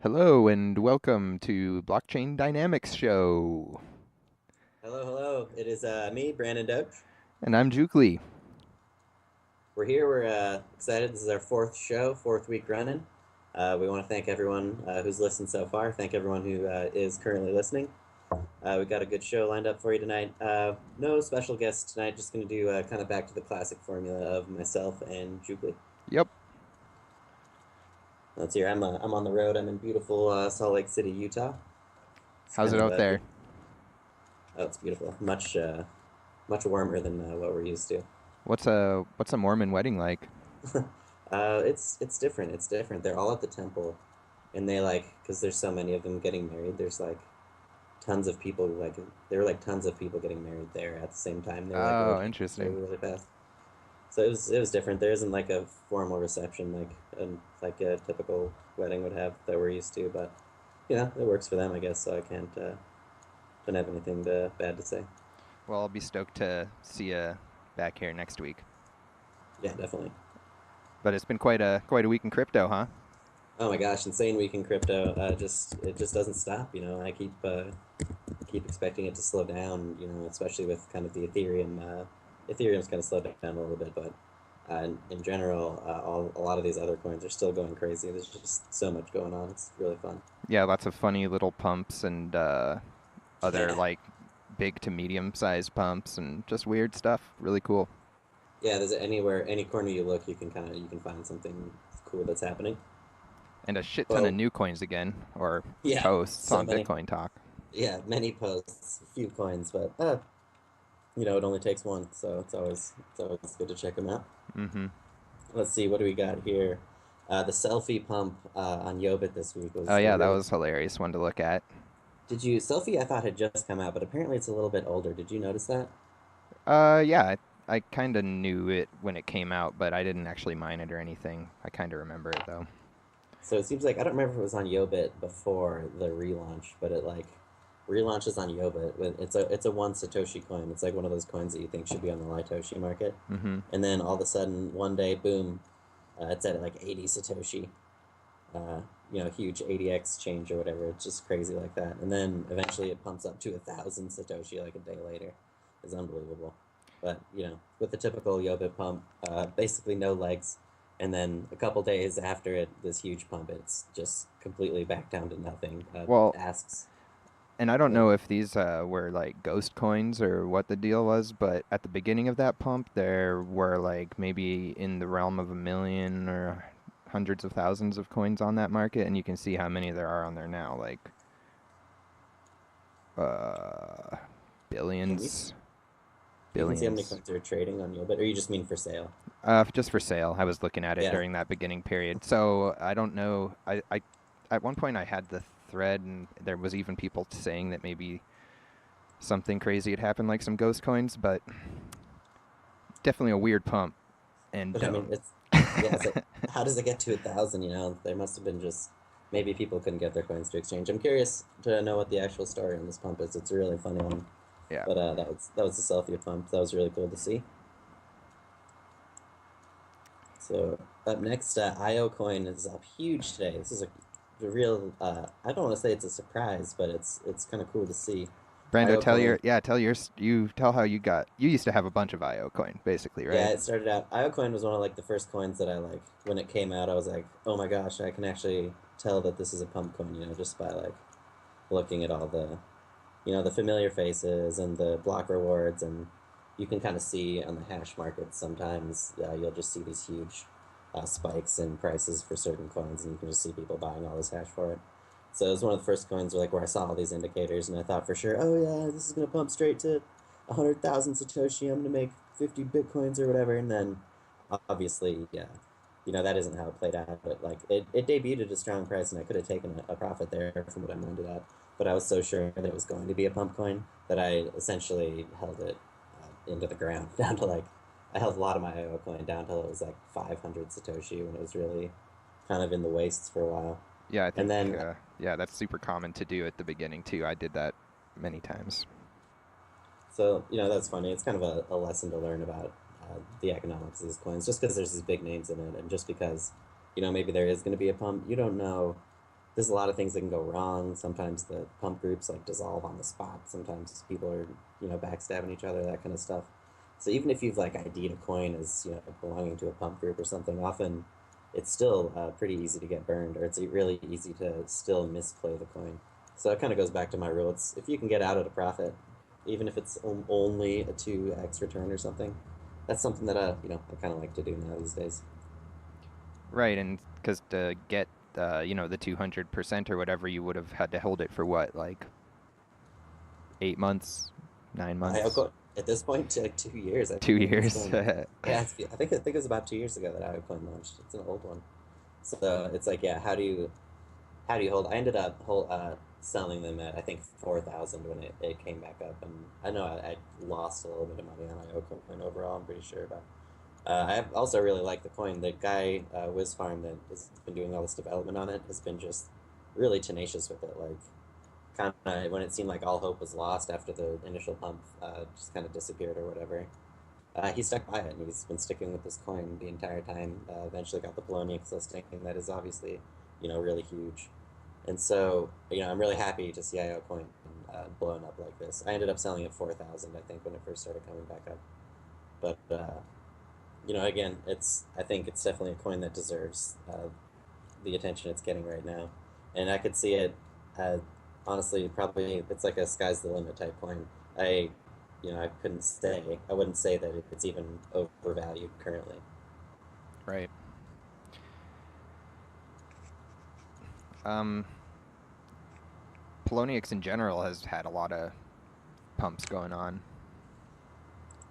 Hello and welcome to Blockchain Dynamics Show. Hello, hello. It is me, Brandon Doge. And I'm Jukely. We're here. We're excited. This is our fourth show, fourth week running. We want to thank everyone who's listened so far. Thank everyone who is currently listening. We've got a good show lined up for you tonight. No special guests tonight. Just going to do kind of back to the classic formula of myself and Jukely. Yep. Let's hear. I'm on the road. I'm in beautiful Salt Lake City, Utah. It's How's kind it of out there? oh, it's beautiful. Much warmer than what we're used to. What's a Mormon wedding like? It's different. It's different. They're all at the temple, and they because there's so many of them getting married. There's tons of people there were tons of people getting married there at the same time. They were Oh, ordering interesting. really really fast. So it was different. There isn't like a formal reception like a typical wedding would have that we're used to, but it works for them, I guess. So I can't don't have anything bad to say. Well, I'll be stoked to see you back here next week. Yeah, definitely. But it's been quite a week in crypto, huh? Oh my gosh, insane week in crypto. Just it just doesn't stop. I keep expecting it to slow down. Especially with kind of the Ethereum. Ethereum's kind of slowed down a little bit, but in general, a lot of these other coins are still going crazy. There's just so much going on. It's really fun. Yeah, lots of funny little pumps and other Yeah, like big to medium sized pumps and just weird stuff. Really cool. yeah. There's any corner you look, you can find something cool that's happening. And a shit ton of Well, new coins again, or yeah, posts so on many. Bitcoin Talk. Yeah, many posts, few coins, but it only takes one, so it's always good to check them out. Mm-hmm. Let's see, what do we got here? The selfie pump on Yobit this week Oh was a yeah, that really. was hilarious one to look at. Did you selfie? I thought had just come out, but apparently it's a little bit older. Did you notice that? Yeah, I kind of knew it when it came out, but I didn't actually mine it or anything. I kind of remember it though. So it seems like I don't remember if it was on Yobit before the relaunch, but it relaunches on Yobit. It's a one Satoshi coin. It's like one of those coins that you think should be on the Litoshi market, Mm-hmm. and then all of a sudden one day, boom, it's at like 80 Satoshi. Uh, huge ADX change or whatever. It's just crazy like that. And then eventually it pumps up to 1,000 Satoshi like a day later. It's unbelievable. But, with the typical Yobit pump, basically no legs. And then a couple days after this huge pump, it's just completely back down to nothing. Well, Asks, and I don't yeah, know if these were like ghost coins or what the deal was, but at the beginning of that pump, there were like maybe in the realm of a million or hundreds of thousands of coins on that market, and you can see how many there are on there now, like uh, can you, billions, you can see how many billions. coins are trading on Yobit, or you just mean for sale? Just for sale. I was looking at it Yeah. during that beginning period. So I don't know. I at one point I had the thread, and there was even people saying that maybe something crazy had happened, like some ghost coins, but definitely a weird pump. And But I mean, yeah, it's like, how does it get to 1,000? There must have been just maybe people couldn't get their coins to exchange. I'm curious to know what the actual story on this pump is. It's a really funny one. yeah, But that was the selfie pump. That was really cool to see. So up next, IOcoin is up huge today. This is a real. I don't want to say it's a surprise, but it's kind of cool to see. Brando, IOcoin. you tell how you used to have a bunch of IO coin, basically, Yeah, right? it started out. IOcoin was one of the first coins that I when it came out. I was like, oh my gosh, I can actually tell that this is a pump coin. Just by looking at all the familiar faces and the block rewards, and you can kind of see on the hash markets sometimes you'll just see these huge spikes in prices for certain coins, and you can just see people buying all this hash for it. So it was one of the first coins where I saw all these indicators, and I thought for sure, oh yeah, this is gonna pump straight to 100,000 Satoshi. I'm gonna make 50 bitcoins or whatever, and then obviously, yeah, that isn't how it played out. But it debuted at a strong price, and I could have taken a profit there from what I mined it at. But I was so sure that it was going to be a pump coin that I essentially held it into the ground down to I held a lot of my IO coin down till it was like 500 Satoshi when it was really kind of in the wastes for a while. Yeah, I And think then yeah, that's super common to do at the beginning too. I did that many times. So, that's funny. It's kind of a lesson to learn about the economics of these coins, just because there's these big names in it, and just because, maybe there is going to be a pump, you don't know there's a lot of things that can go wrong. Sometimes the pump groups like dissolve on the spot. Sometimes people are, backstabbing each other, that kind of stuff. So even if you've like ID'd a coin as, belonging to a pump group or something, often it's still pretty easy to get burned, or it's really easy to still misplay the coin. So it kind of goes back to my rule. It's if you can get out at a profit, even if it's only a 2x return or something, that's something that I kind of like to do now these days. Right, and because to get the 200% or whatever, you would have had to hold it for what, like 8 months, 9 months, At this point, like 2 years, I 2 think it's years. going. Yeah, I think it was about 2 years ago that IOcoin launched. It's an old one, so it's like, yeah, how do you hold? I ended up selling them at I think 4,000 when it came back up, and I know I lost a little bit of money on IOcoin overall. I'm pretty sure, but I also really like the coin. The guy Wizfarm that has been doing all this development on it has been just really tenacious with it. Like kind of when it seemed like all hope was lost after the initial pump just kind of disappeared or whatever. He stuck by it, and he's been sticking with this coin the entire time. Eventually got the Poloniex listing, that is obviously, really huge. And so, I'm really happy to see IOcoin blown up like this. I ended up selling at 4,000, I think, when it first started coming back up. But again, I think it's definitely a coin that deserves the attention it's getting right now, and I could see it. Uh, Honestly, probably it's like a sky's the limit type coin. I, I wouldn't say that it's even overvalued currently. Right. Um, Poloniex in general has had a lot of pumps going on.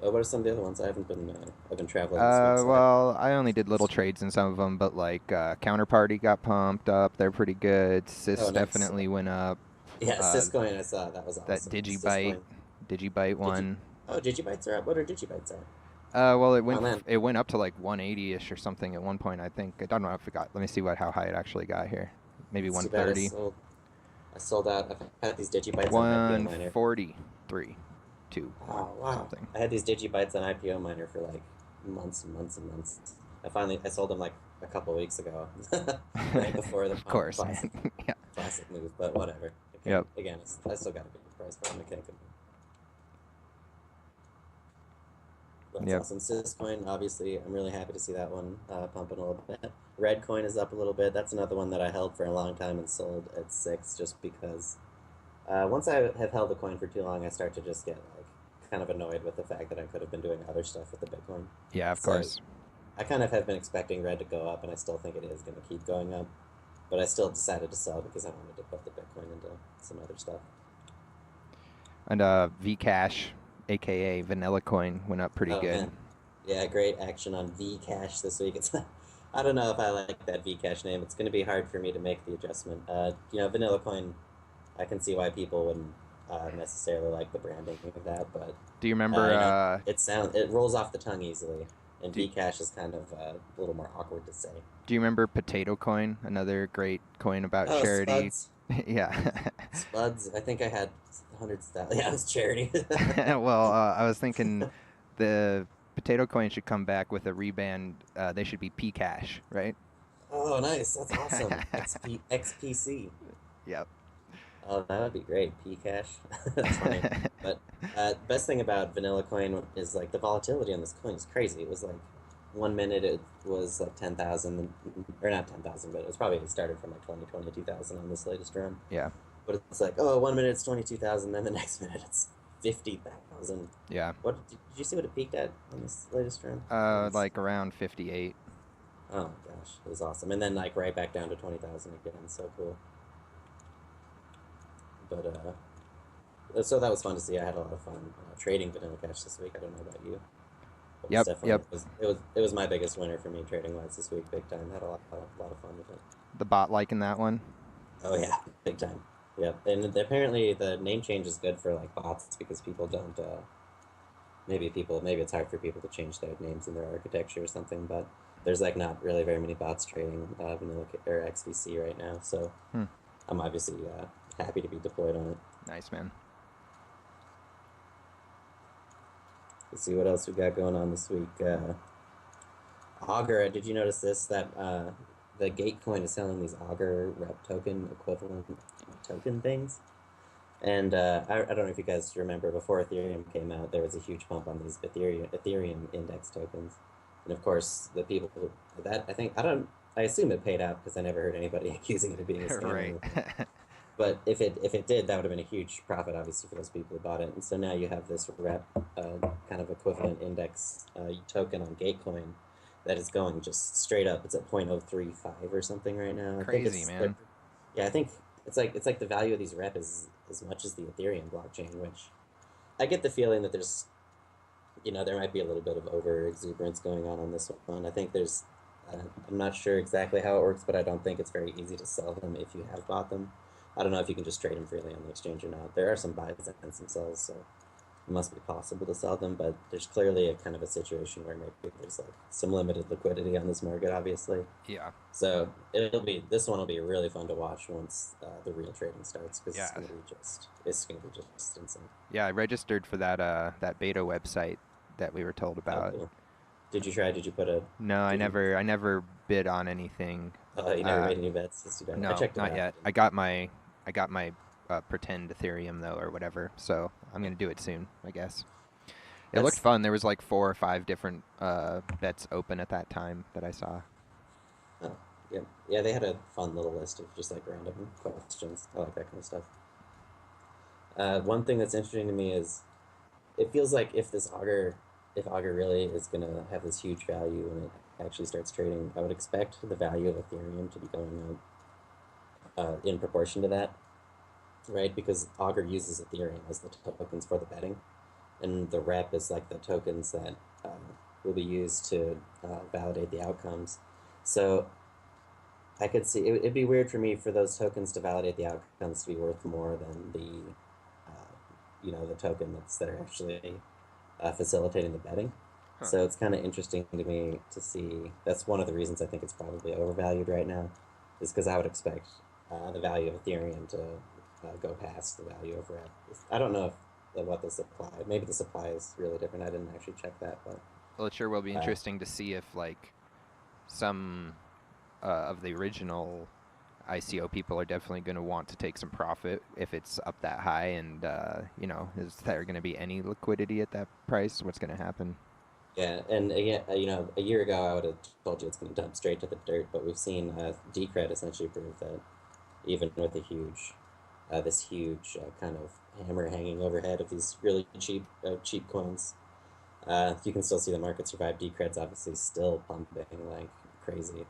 What are some of the other ones? I've been traveling this week, so I Well, I only did little haven't. trades in some of them, but like Counterparty got pumped up. They're pretty good. Oh, Sys nice. definitely went up. Yeah, Uh, Syscoin, I saw that was that awesome. Digibyte, Syscoin. Digibyte Digi. one. Oh, Digibytes are up. What are Digibytes at? Well, Oh man, it went up to like 180ish or something at one point. I think I don't know if it got. Let me see how high it actually got here. Maybe it's too bad. 130. I sold out. I've had these Digibytes on IPO Miner. 143, 2, 1 Oh wow! something. I had these Digibytes on IPO Miner for like months and months and months. I sold them like a couple weeks ago, right before the Of pump. course, man. Yeah. Classic move, but whatever. Yep. Again, I still got a good price for them. I can't compete. That's Yep. awesome. Syscoin, obviously, I'm really happy to see that one pumping a little bit. Reddcoin is up a little bit. That's another one that I held for a long time and sold at 6 just because once I have held a coin for too long, I start to just get like kind of annoyed with the fact that I could have been doing other stuff with the Bitcoin. Yeah, of So course. I kind of have been expecting Red to go up, and I still think it is going to keep going up. But I still decided to sell because I wanted to put the Bitcoin into some other stuff. And VCash, aka Vanilla Coin, went up pretty Oh good. man, yeah, great action on VCash this week. I don't know if I like that VCash name. It's going to be hard for me to make the adjustment. Vanilla Coin, I can see why people wouldn't necessarily like the branding of that, but Do you remember? it rolls off the tongue easily, and Do, VCash is kind of a little more awkward to say. do you remember Potato Coin? Another great coin about Oh, charity. Spuds. Yeah. Spuds. I think I had hundreds of thousands. Yeah, it's charity. Well, I was thinking the Potato Coin should come back with a reband. They should be Pcash, right? Oh, nice. That's awesome. XPC. Yep. Oh, that would be great. Pcash. That's funny. But best thing about Vanilla Coin is like the volatility on this coin is crazy. It was like 1 minute it was like 10,000, or not 10,000, but it started from like 20, 22,000 on this latest run. Yeah. But it's like, oh, 1 minute it's 22,000, then the next minute it's 50,000. Yeah. What did you see what it peaked at on this latest run? It was, Like around 58. oh my gosh, it was awesome. And then like right back down to 20,000 again. So cool. But so that was fun to see. I had a lot of fun trading Vanilla Cash this week. I don't know about you. It was Yep. definitely Yep. it was my biggest winner for me trading wise this week, big time. Had a lot of fun with it. The bot liking that one. Oh yeah, big time. Yep. And apparently the name change is good for like bots because people don't maybe it's hard for people to change their names in their architecture or something, but there's like not really very many bots trading vanilla or XVC right now, so Hmm. I'm obviously happy to be deployed on it. Nice, man. Let's see what else we got going on this week. Augur, did you notice this? That the Gatecoin is selling these Augur rep token equivalent token things. And I don't know if you guys remember, before Ethereum came out, there was a huge pump on these Ethereum index tokens. And of course, the people who that I assume it paid out because I never heard anybody accusing it of being a scam or Right. anything. But if it did, that would have been a huge profit, obviously, for those people who bought it. And so now you have this rep kind of equivalent index token on Gatecoin that is going just straight up. It's at 0.035 or something right now. I think Crazy, it's man. yeah, I think it's like the value of these rep is as much as the Ethereum blockchain, which I get the feeling that there might be a little bit of over exuberance going on this one. I think I'm not sure exactly how it works, but I don't think it's very easy to sell them if you have bought them. I don't know if you can just trade them freely on the exchange or not. There are some buys and some sells, so it must be possible to sell them, but there's clearly a kind of a situation where maybe there's like some limited liquidity on this market, obviously. Yeah. So this one will be really fun to watch once the real trading starts, because Yeah. it's gonna be just insane. Yeah, I registered for that beta website that we were told Oh, about. cool. Did you try? Did you put a? No, Did you? I never bid on anything. You never made any bets. That's too bad. I No, checked it not out. yet. I got my pretend Ethereum though, or whatever. So I'm gonna do it soon, I guess. It looked That's fun. There was like 4 or 5 different bets open at that time that I saw. oh, yeah, yeah. They had a fun little list of just like random questions. I like that kind of stuff. One thing that's interesting to me is it feels like if Augur really is gonna have this huge value when it actually starts trading, I would expect the value of Ethereum to be going up in proportion to that, right? Because Augur uses Ethereum as the tokens for the betting, and the rep is like the tokens that will be used to validate the outcomes. So I could see it'd be weird for me for those tokens to validate the outcomes to be worth more than the token that are actually facilitating the betting. Huh. So it's kind of interesting to me to see. That's one of the reasons I think it's probably overvalued right now, is because I would expect the value of Ethereum to go past the value of Rep. I don't know if what the supply. Maybe the supply is really different. I didn't actually check that, but Well, it sure will be uh, interesting to see if like some of the original ICO people are definitely going to want to take some profit if it's up that high, and is there going to be any liquidity at that price? What's going to happen? yeah. And again, a year ago I would have told you it's going to dump straight to the dirt, but we've seen Decred essentially prove that even with this huge kind of hammer hanging overhead of these really cheap coins. You can still see the market survive. Decred's obviously still pumping like crazy.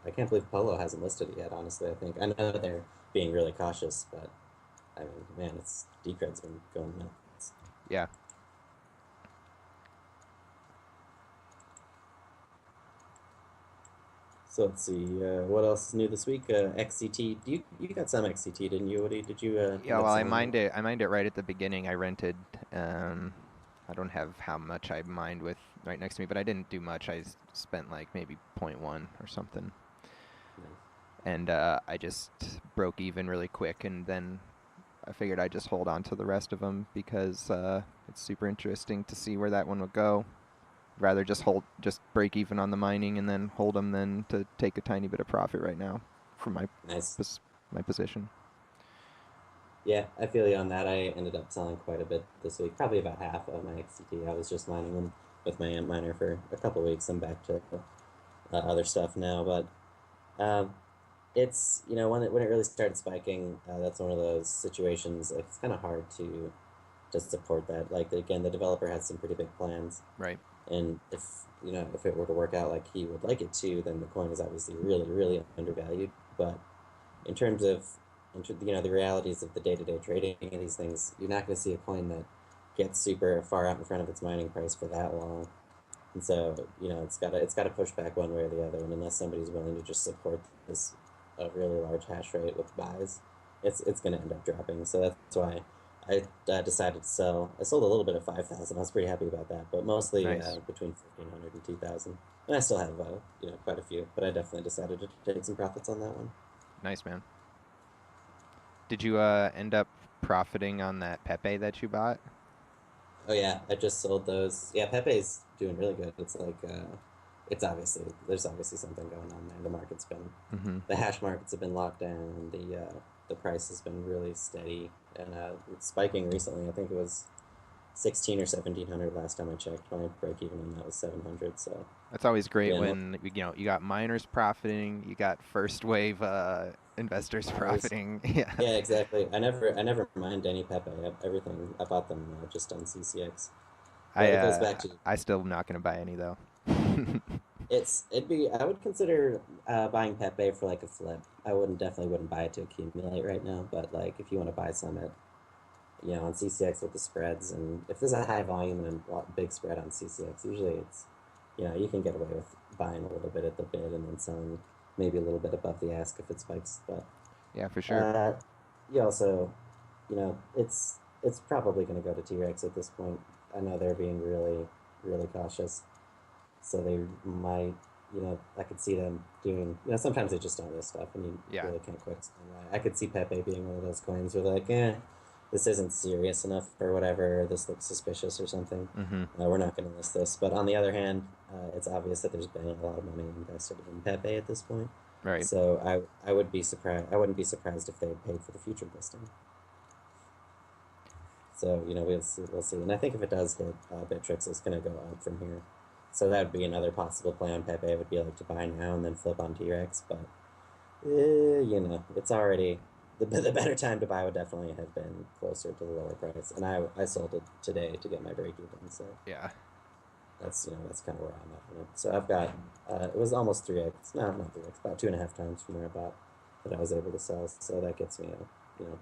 I can't believe Polo hasn't listed it yet. Honestly, I know they're being really cautious, but I mean, man, it's Decred's been going nuts. Yeah. So let's see, what else is new this week? XCT. You got some XCT, didn't you, Woody? Did you Yeah, end up well, I selling mined that? it. I mined it right at the beginning. I rented. Um, I don't have how much I mined with right next to me, but I didn't do much. Spent like maybe point 0.1 or something, No. and I just broke even really quick, and then I figured I'd just hold on to the rest of them because it's super interesting to see where that one will go. Rather just break even on the mining and then hold them than to take a tiny bit of profit right now from Nice. my position. Yeah, I feel you on that. I ended up selling quite a bit this week, probably about half of my XCT. I was just mining them with my AMP miner for a couple of weeks. I'm back to other stuff now, but um, it's when it really started spiking, that's one of those situations. Like, it's kind of hard to support that. Like, again, the developer has some pretty big plans, Right. and if it were to work out like he would like it to, then the coin is obviously really really undervalued. But in terms of the realities of the day-to-day trading of these things, you're not going to see a coin that gets super far out in front of its mining price for that long. And so it's got to push back one way or the other, and unless somebody's willing to just support this a really large hash rate with buys, it's going to end up dropping. So that's why I decided to sell. I sold a little bit of 5,000. I was pretty happy about that, but mostly Nice. between 1,500 and 2,000. And I still have quite a few, but I definitely decided to take some profits on that one. Nice, man. Did you end up profiting on that Pepe that you bought? Oh yeah, I just sold those. Yeah, Pepe's doing really good. It's like there's obviously something going on there. The market's been Mm-hmm. the hash markets have been locked down. The price has been really steady and it's spiking recently. I think it was 16 or 1700 last time I checked. My break even on that was 700. So That's always great again, when you got miners profiting, you got first wave investors buyers. profiting. Yeah. Yeah, exactly. I never mined any Pepe. Everything I bought them just on C-cex. But it goes back to I still am not gonna buy any though. it'd be I would consider buying Pepe for like a flip. I definitely wouldn't buy it to accumulate right now, but like if you want to buy some at on C-cex with the spreads, and if there's a high volume and a big spread on C-cex, usually it's you can get away with buying a little bit at the bid and then selling maybe a little bit above the ask if it spikes. But Yeah, for sure. uh, you also, it's probably going to go to T-Rex at this point. I know they're being really really cautious, so they might. I could see them doing. Sometimes they just don't list stuff, and you Yeah. really can't quite explain why. I could see Pepe being one of those coins where they're like, this isn't serious enough or whatever. This looks suspicious or something. Mm-hmm. We're not going to list this. But on the other hand, it's obvious that there's been a lot of money invested in Pepe at this point. Right. So I would be surprised. I wouldn't be surprised if they had paid for the future listing. So we'll see. We'll see. And I think if it does hit, Bitrix is going to go up from here. So that would be another possible play on Pepe. Would be like to buy now and then flip on T-Rex. But it's already the better time to buy would definitely have been closer to the lower price. And I sold it today to get my break even. So Yeah. that's kind of where I'm at on it. So I've got it was almost 3x. No, not 3x. About 2.5 times from where I bought that I was able to sell. So that gets me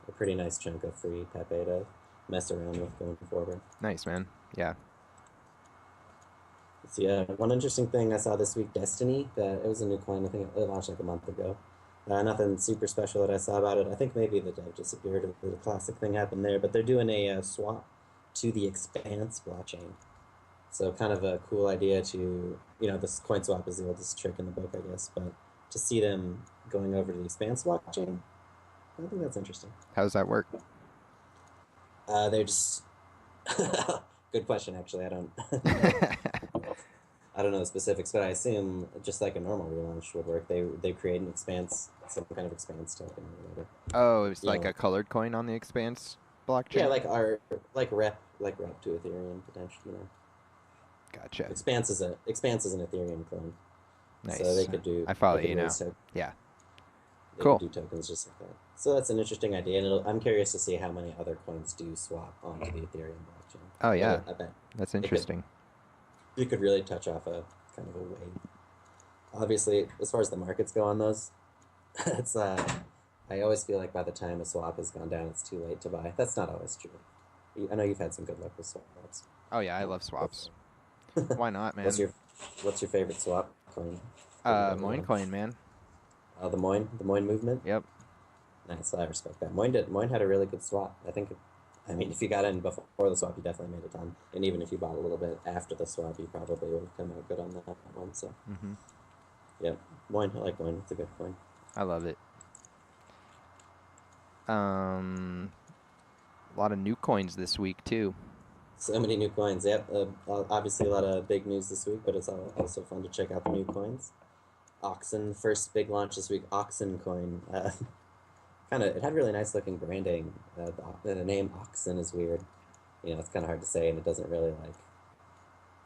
a pretty nice chunk of free Pepe to mess around with going forward. Nice, man. Yeah. So yeah, one interesting thing I saw this week, Destiny. It was a new coin. I think it launched like a month ago. Nothing super special that I saw about it. I think maybe the dev disappeared or the classic thing happened there, but they're doing a swap to the Expanse blockchain. So kind of a cool idea to, this coin swap is the oldest trick in the book, I guess, but to see them going over to the Expanse blockchain, I think that's interesting. How does that work? They're just good question, actually. I don't know the specifics, but I assume just like a normal relaunch would work. They create an Expanse, some kind of Expanse token or whatever. Oh, it's like know, a colored coin on the Expanse blockchain? Yeah, like rep to Ethereum potentially. Gotcha. Expanse is an Ethereum clone, Nice. so they could do. I follow they could you now. raise Yeah. They Cool. could do tokens just like that. So that's an interesting idea, and I'm curious to see how many other coins do swap onto the Ethereum blockchain. Oh, yeah. I bet That's interesting. you could really touch off a kind of a wave. Obviously, as far as the markets go on those, it's I always feel like by the time a swap has gone down, it's too late to buy. That's not always true. I know you've had some good luck with swaps. Oh, yeah, I love swaps. Why not, man? What's your favorite swap coin? MOIN coin, man. The MOIN movement. Yep. Nice, I respect that. MOIN had a really good swap. If you got in before the swap, you definitely made a ton. And even if you bought a little bit after the swap, you probably would have come out good on that one. So, Mm-hmm. yeah, MOIN. I like MOIN. It's a good coin. I love it. A lot of new coins this week too. So many new coins. Yep. Obviously, a lot of big news this week, but it's also fun to check out the new coins. Oxen, first big launch this week. Oxencoin. It had really nice looking branding. The name Oxen is weird. It's kind of hard to say, and it doesn't really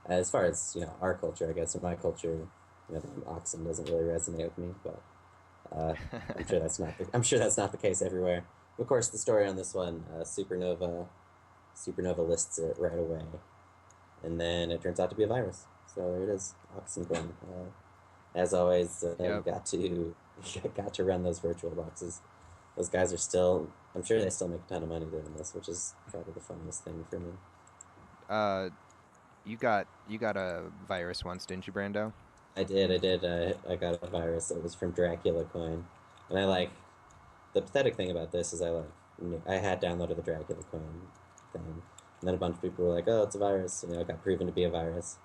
as far as our culture, I guess, or my culture, the name Oxen doesn't really resonate with me. But I'm sure that's not the case everywhere. Of course, the story on this one, Supernova lists it right away, and then it turns out to be a virus. So there it is, Oxencoin. As always, Yep. you got to run those virtual boxes. Those guys are still, I'm sure they still make a ton of money doing this, which is probably the funniest thing for me. You got a virus once, didn't you, Brando? I did. I got a virus. It was from Dracula Coin, and the pathetic thing about this is I had downloaded the Dracula Coin thing, and then a bunch of people were like, "Oh, it's a virus." It got proven to be a virus,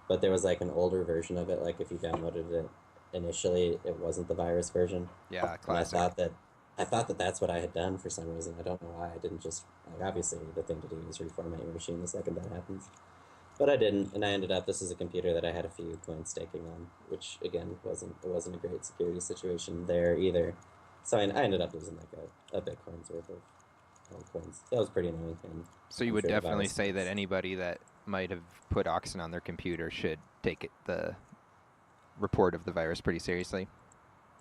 but there was an older version of it. Like if you downloaded it initially, it wasn't the virus version. Yeah, And I classic. thought that that's what I had done for some reason. I don't know why I didn't just obviously the thing to do is reformat your machine the second that happens. But I didn't, and I ended up. This is a computer that I had a few coins staking on, which again wasn't a great security situation there either. So I ended up losing like a Bitcoin's worth of coins. That was pretty annoying, and So you I'm would sure the definitely virus say that was. anybody that might have put Oxen on their computer should take the report of the virus pretty seriously.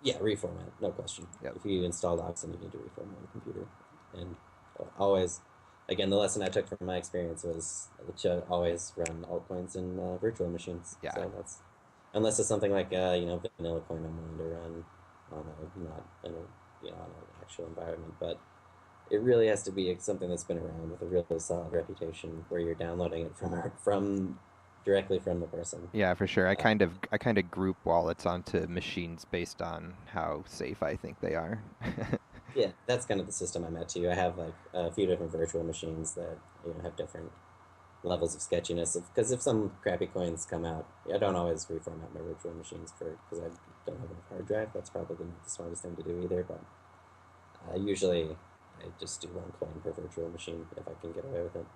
Yeah, reformat, no question. Yep. If you installed Oxen, you need to reformat the computer, and always. Again, the lesson I took from my experience was to always run altcoins in virtual machines. Yeah. So that's unless it's something like vanilla coin I'm willing to run on not in on an actual environment, but it really has to be something that's been around with a really solid reputation where you're downloading it from directly from the person. Yeah, for sure. I kind of group wallets onto machines based on how safe I think they are. Yeah, that's kind of the system I'm at too. I have like a few different virtual machines that have different levels of sketchiness. Because if some crappy coins come out, I don't always reformat my virtual machines because I don't have enough hard drive. That's probably not the smartest thing to do either. But usually I just do one coin per virtual machine if I can get away with it.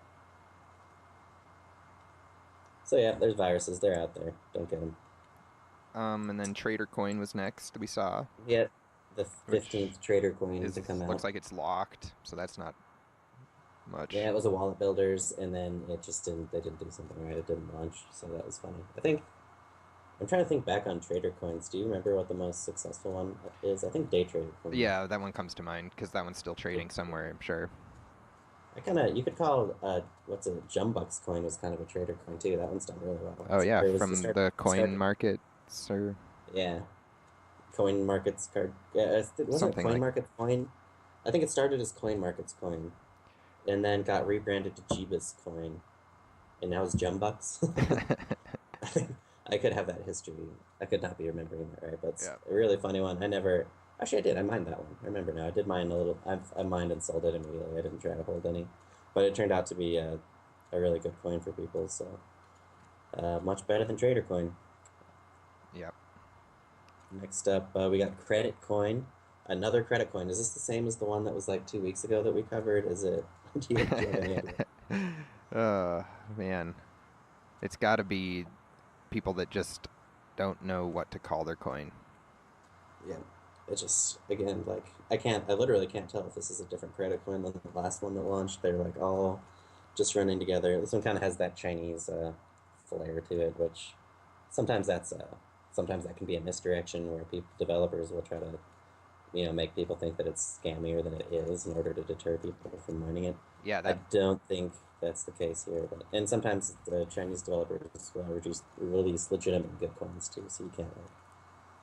So yeah, there's viruses. They're out there. Don't get them. And then Trader Coin was next. We saw, Yet the which 15th trader coin is to come looks out. like it's locked, so that's not Yeah, much. it was a wallet builders, and then it just didn't. They didn't do something right. It didn't launch, so that was funny. I think I'm trying to think back on trader coins. Do you remember what the most successful one is? I think day trader coin. Yeah, that one comes to mind because that one's still trading somewhere, I'm sure. I kind of you could call what's it? Jumbux coin was kind of a trader coin too. That one's done really well. Oh yeah, Or it was from the coin started markets or yeah, coin markets card. Yeah, wasn't it something coin like. markets coin? I think it started as coin markets coin, and then got rebranded to Jeebus coin, and now it's Jumbux. I could have that history. I could not be remembering that right, but it's Yeah. a really funny one. I never actually I did. I mined that one. I remember now. I did mine a little. I mined and sold it immediately. I didn't try to hold any, but it turned out to be a really good coin for people. So much better than Trader Coin. Yep. Next up, we got Credit Coin. Another credit coin. Is this the same as the one that was like 2 weeks ago that we covered? Is it? Do you have any idea? Oh man, it's got to be people that just don't know what to call their coin. Yeah, it just again like I literally can't tell if this is a different credit coin than the last one that launched. They're like all just running together. This one kind of has that Chinese flair to it, which sometimes that's sometimes that can be a misdirection where people developers will try to make people think that it's scammier than it is in order to deter people from mining it. Yeah, I that. don't think that's the case here, but and sometimes the Chinese developers will release legitimate good coins too, so you can't like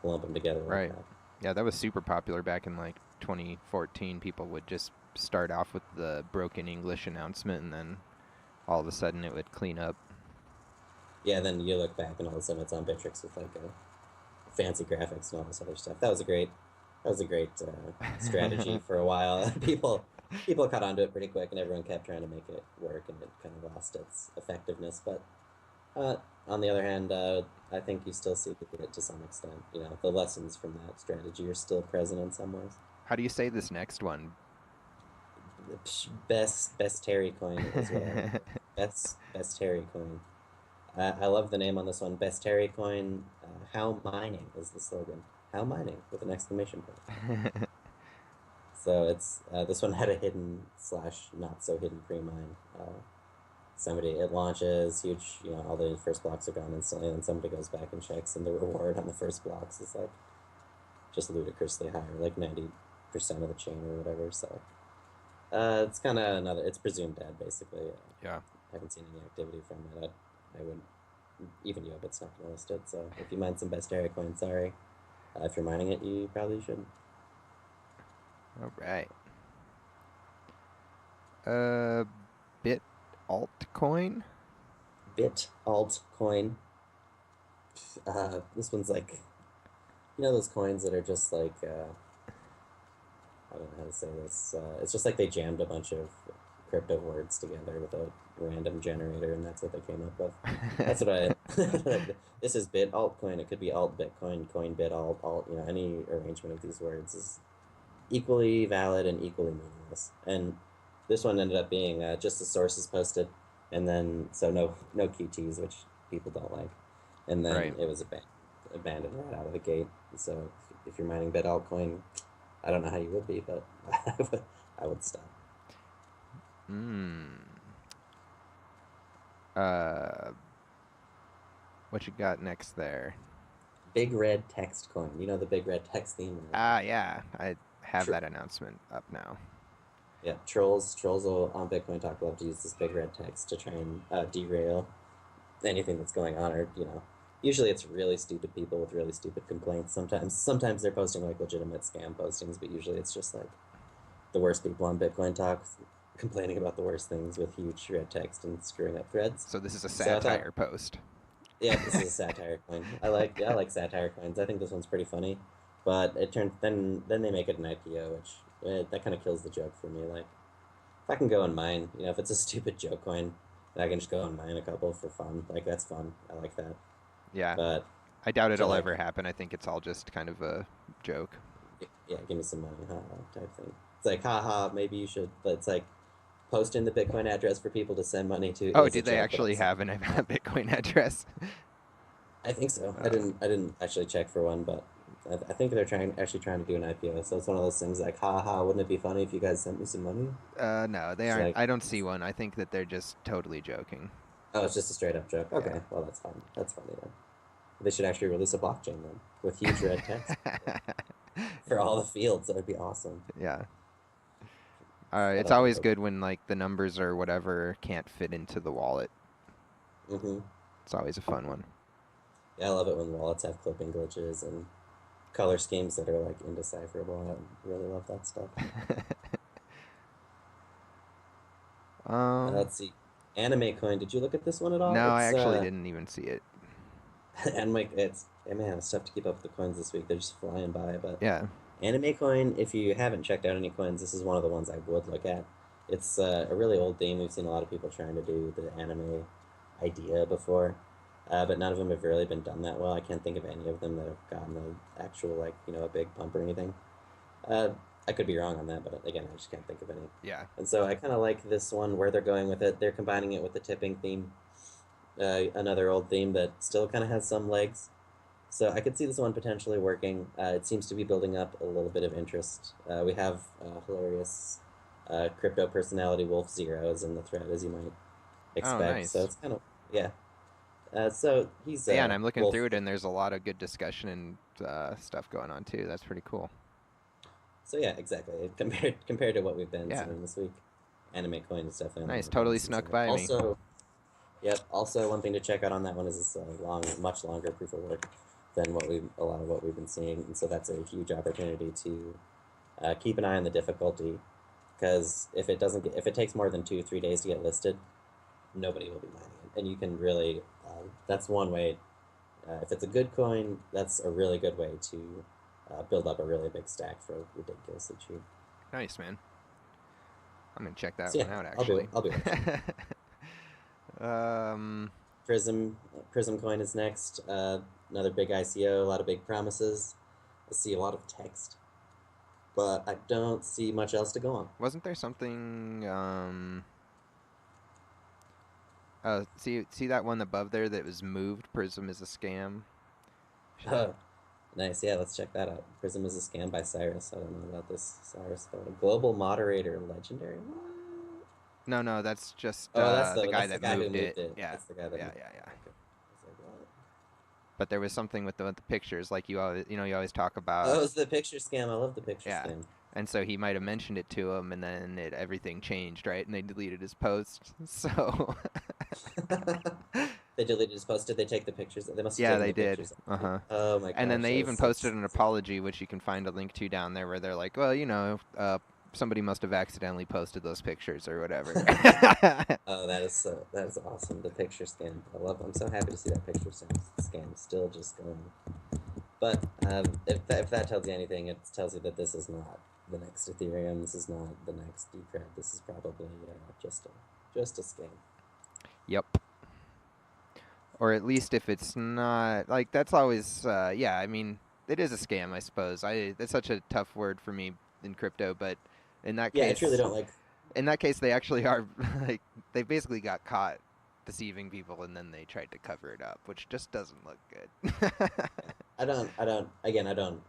lump them together like Right. that. Yeah, that was super popular back in like 2014. People would just start off with the broken English announcement and then all of a sudden it would clean up. Yeah, then you look back and all of a sudden it's on Bitrix with like a fancy graphics and all this other stuff. That was a great strategy for a while. People caught on to it pretty quick, and everyone kept trying to make it work, and it kind of lost its effectiveness. But uh, on the other hand, I think you still see it to some extent. The lessons from that strategy are still present in some ways. How do you say this next one? Besteri coin is what I remember. Besteri coin. I love the name on this one. Besteri coin. How mining is the slogan. How mining with an exclamation point. So it's this one had a hidden slash not so hidden pre-mine. It launches huge, all the first blocks are gone instantly, and then somebody goes back and checks, and the reward on the first blocks is like just ludicrously higher, like 90% of the chain or whatever. So it's kind of it's presumed dead basically. Yeah. I haven't seen any activity from it. I would even Yobit's not gonna list it. So if you mine some Besteri coin, sorry. If you're mining it, you probably should. All right. Uh, Bit altcoin. Bitaltcoin. This one's like those coins that are just like I don't know how to say this. It's just like they jammed a bunch of crypto words together with a random generator, and that's what they came up with. That's what I. This is bit altcoin. It could be alt Bitcoin, coin bit alt. Any arrangement of these words is equally valid and equally meaningless. And this one ended up being just the sources posted and then so no QTs, which people don't like, and then Right. it was abandoned right out of the gate. So if you're mining Bitaltcoin, I don't know how you would be, but I would stop. Hmm. Uh, what you got next there? BigRedTextCoin. You know the big red text theme. Ah, yeah. I have Tr- that announcement up now. yeah, trolls will, on Bitcoin Talk love to use this big red text to try and derail anything that's going on, or usually it's really stupid people with really stupid complaints. Sometimes they're posting like legitimate scam postings, but usually it's just like the worst people on Bitcoin Talk complaining about the worst things with huge red text and screwing up threads. So this is a So I thought, satire post. yeah, this is a satire coin. I like satire coins. I think this one's pretty funny, but it turned then they make it an IPO, which that kind of kills the joke for me. Like if I can go and mine, if it's a stupid joke coin, I can just go and mine a couple for fun. Like that's fun. I like that. Yeah. But I doubt to it'll like, ever happen. I think it's all just kind of a joke. yeah, give me some money, haha, type thing. It's like, haha, maybe you should. But it's like posting the Bitcoin address for people to send money to Oh, is a did they joke, but actually also have an a Bitcoin address? I think so. I Uh, didn't I didn't actually check for one, but I think they're trying to do an IPO. So it's one of those things like, haha, wouldn't it be funny if you guys sent me some money? no, they It's aren't. like, I don't see one. I think that they're just totally joking. oh, it's just a straight up joke. Yeah. Okay, well that's fine. That's funny then. They should actually release a blockchain then with huge red text for all the fields. That would be awesome. Yeah. I It's thought that always would. good when like the numbers or whatever can't fit into the wallet. Mm-hmm. It's always a fun one. Yeah, I love it when wallets have clipping glitches and color schemes that are like indecipherable. I really love that stuff. um, Let's see, AnimeCoin. Did you look at this one at all? no, I It's actually didn't even see it. Anime. It's man, it's tough to keep up with the coins this week. They're just flying by. But Yeah. AnimeCoin, if you haven't checked out any coins, this is one of the ones I would look at. It's a really old theme. We've seen a lot of people trying to do the anime idea before, but none of them have really been done that well. I can't think of any of them that have gotten the actual like a big pump or anything. Uh, I could be wrong on that, but again, I just can't think of any. Yeah. And so I kind of like this one where they're going with it. They're combining it with the tipping theme, another old theme that still kind of has some legs. So I could see this one potentially working. It seems to be building up a little bit of interest. We have hilarious crypto personality Wolf Zeros in the thread, as you might Oh, expect. So nice. it's kind of, yeah. So he's Yeah, and I'm looking Wolf. through it, and there's a lot of good discussion and stuff going on too. That's pretty cool. So yeah, exactly. Compared to what we've been Yeah. seeing this week, AnimeCoin is definitely on the Nice. more Totally promising snuck side. by me. Also, yep. Also, one thing to check out on that one is this much longer proof of work than a lot of what we've been seeing, and so that's a huge opportunity to keep an eye on the difficulty, because if it takes more than 2 3 days to get listed, nobody will be mining it, and you can really that's one way. If it's a good coin, that's a really good way to build up a really big stack for ridiculously cheap. Nice, man. I'm gonna check that So yeah, one out I'll be actually. I'll be watching. um, Prism coin is next. Another big ICO, a lot of big promises. I see a lot of text, but I don't see much else to go on. wasn't there something? See that one above there that was moved? Prism is a scam. Nice, yeah, let's check that out. Prism is a scam by Cyrus. I don't know about this. Cyrus, global moderator, legendary. What? No, no, that's just Oh, the guy that's the that guy who moved it. moved it. Yeah, That's the guy that yeah, moved yeah, it. yeah. Okay. I was like, what? But there was something with the pictures, like you always talk Oh, about. it was the picture scam. I love the picture Yeah. scam. And so he might have mentioned it to him, and then everything changed, right? And they deleted his post. So, They deleted his post. Did they take the pictures? They must have yeah, taken they the did. pictures. Uh huh. Oh my And then gosh, they that is even such. posted an apology, which you can find a link to down there, where they're like, well, somebody must have accidentally posted those pictures or whatever. Oh, that is awesome. The picture scam. I love. I'm so happy to see that picture scam still just going. But if that tells you anything, it tells you that this is not the next Ethereum. This is not the next Decred. This is probably just a scam. Yep. Or at least if it's not, like, that's always, yeah, I mean, it is a scam, I suppose. That's such a tough word for me in crypto, but in that Yeah, I truly case, don't like. In that case, they actually are like they basically got caught deceiving people, and then they tried to cover it up, which just doesn't look good. Again, I don't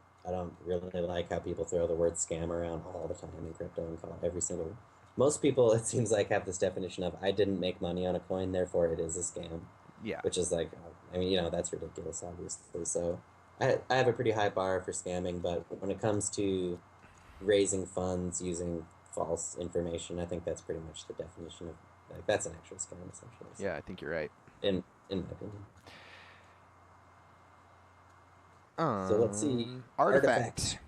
really like how people throw the word scam around all the time in crypto and call every single. Most people, it seems like, have this definition of I didn't make money on a coin, therefore it is a scam, Yeah. which is like, I mean, that's ridiculous, obviously. So I have a pretty high bar for scamming, but when it comes to raising funds using false information, I think that's pretty much the definition of like that's an actual scam essentially. So, Yeah, I think you're right. in my opinion. So let's see. Artifact.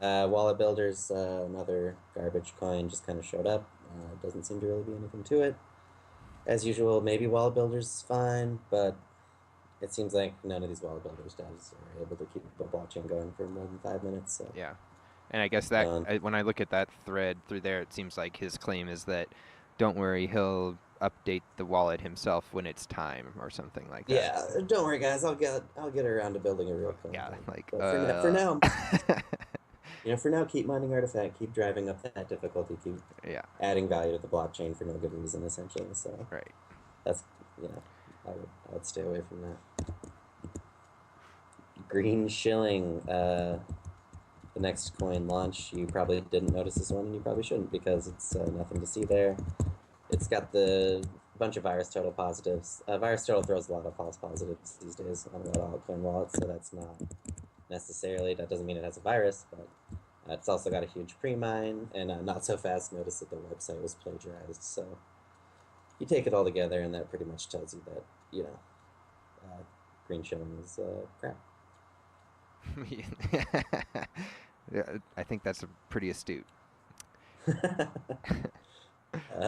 Artifact. Wallet Builders, another garbage coin, just kind of showed up. Doesn't seem to really be anything to it. As usual, maybe Wallet Builders is fine, but it seems like none of these Wallet Builders devs are able to keep a blockchain going for more than 5 minutes. So Yeah. And I guess that when I look at that thread through there, it seems like his claim is that, don't worry, he'll update the wallet himself when it's time or something like that. yeah, don't worry, guys. I'll get around to building a real coin. Yeah, like for now, for now, keep mining Artifact, keep driving up that difficulty, keep adding value to the blockchain for no good reason, essentially. So right, that's I would stay away from that. Green Shilling, the next coin launch. You probably didn't notice this one, and you probably shouldn't because it's nothing to see there. It's got the bunch of virus total positives. Virus total throws a lot of false positives these days on a lot of altcoin wallets, so that's not necessarily, that doesn't mean it has a virus, but it's also got a huge pre-mine, and not so fast noticed that the website was plagiarized. So you take it all together, and that pretty much tells you that, Green Shilling is crap. Yeah, I think that's pretty astute.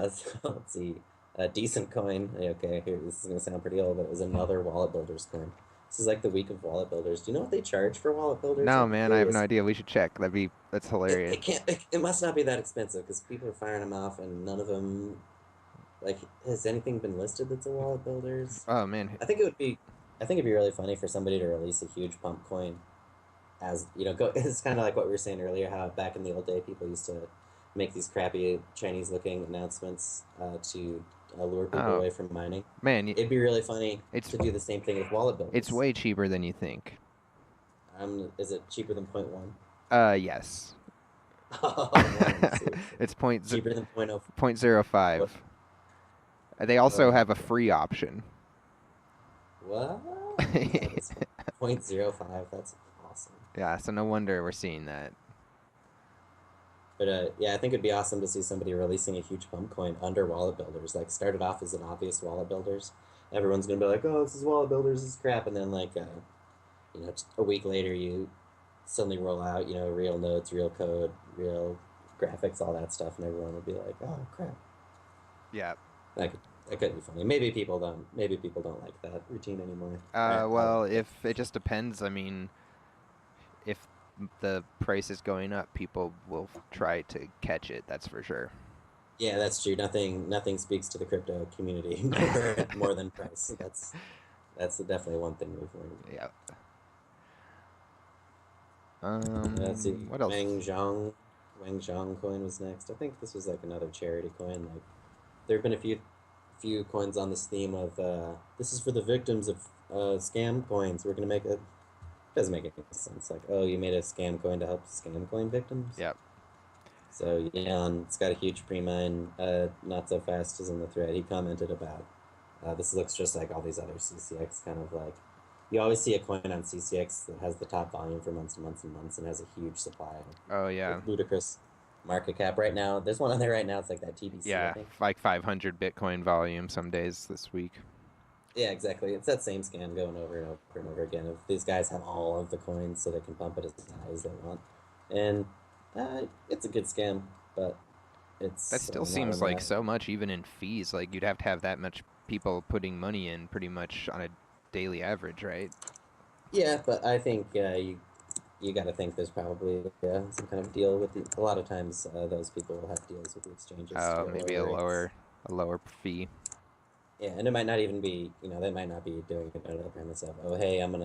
So let's see. A decent coin. Okay, here, this is going to sound pretty old, but it was another Wallet Builders coin. This is like the week of Wallet Builders. Do you know what they charge for Wallet Builders? No, man, I have no idea. We should check. That's hilarious. It must not be that expensive because people are firing them off, and none of them, like, has anything been listed that's a Wallet Builders? Oh man, I think it'd be really funny for somebody to release a huge pump coin, as it's kind of like what we were saying earlier, how back in the old day people used to make these crappy Chinese-looking announcements to lure people away from mining. Man, it'd be really funny to do the same thing with Wallet Builders. It's way cheaper than you think. Is it cheaper than 0.1? Yes. Oh, it's cheaper than 0.05. They also have a free option. What? 0.05. That's awesome. Yeah, so no wonder we're seeing that. But yeah, I think it'd be awesome to see somebody releasing a huge pump coin under Wallet Builders. Like, started off as an obvious Wallet Builders. Everyone's gonna be like, "Oh, this is Wallet Builders, this is crap," and then like, a week later, you suddenly roll out, real nodes, real code, real graphics, all that stuff, and everyone would be like, "Oh, crap." Yeah. That could be funny. Maybe people don't like that routine anymore. Well, if it just depends. I mean, if the price is going up, people will try to catch it. That's for sure. Yeah, that's true. Nothing speaks to the crypto community more than price. That's definitely one thing we've learned. Yeah. Let's see. What else? Wanzhongcoin was next. I think this was like another charity coin. Like, there have been a few coins on this theme of this is for the victims of scam coins. We're gonna make it. Doesn't make any sense. Like, oh, you made a scam coin to help scam coin victims? Yep. So, and it's got a huge pre-mine. Not so fast is in the thread. He commented about, this looks just like all these other C-cex, kind of like, you always see a coin on C-cex that has the top volume for months and months and months and has a huge supply. Oh, yeah. Ludicrous market cap right now. There's one on there right now. It's like that TBC, yeah, I think. Like 500 Bitcoin volume some days this week. Yeah, exactly. It's that same scam going over and over and over again. If these guys have all of the coins so they can pump it as high as they want. And it's a good scam, but that still seems like so much, even in fees. Like, you'd have to have that much people putting money in pretty much on a daily average, right? Yeah, but I think you got to think there's probably some kind of deal with a lot of times those people will have deals with the exchanges. Oh, maybe a lower fee. Yeah, and it might not even be, they might not be doing it under the premise of, oh, hey, I want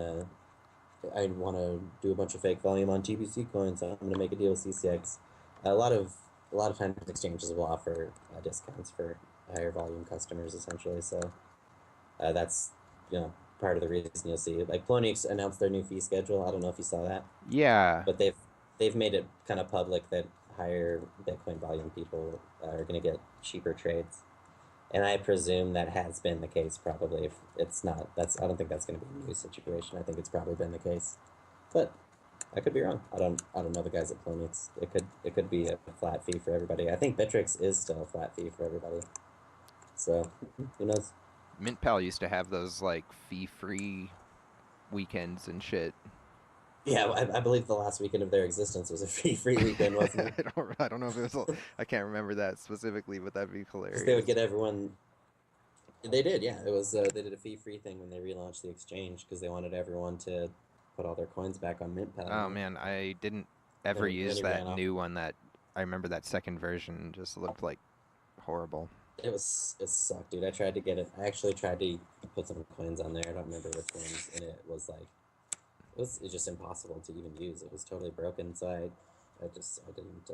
to do a bunch of fake volume on TBC coins, so I'm going to make a deal with C-cex. A lot of a lot of times exchanges will offer discounts for higher volume customers, essentially. So that's, part of the reason you'll see. Like Poloniex announced their new fee schedule. I don't know if you saw that, Yeah. but they've made it kind of public that higher Bitcoin volume people are going to get cheaper trades. And I presume that has been the case probably. If it's not, I don't think that's going to be a new situation. I think it's probably been the case. But I could be wrong. I don't know the guys at Poloniex. It could be a flat fee for everybody. I think Bitrix is still a flat fee for everybody. So who knows? MintPal used to have those like fee-free weekends and shit. Yeah, I believe the last weekend of their existence was a free weekend, wasn't it? I don't know if it was. I can't remember that specifically, but that'd be Because they would hilarious. get everyone. They did, yeah. It was they did a fee-free thing when they relaunched the exchange because they wanted everyone to put all their coins back on MintPal. Oh man, I didn't ever Then use he that ran off. new one. That I remember that second version just looked like horrible. It sucked, dude. I tried to get it. I actually tried to put some coins on there. I don't remember which ones, and it was like it's just impossible to even use. It was totally broken. So I didn't.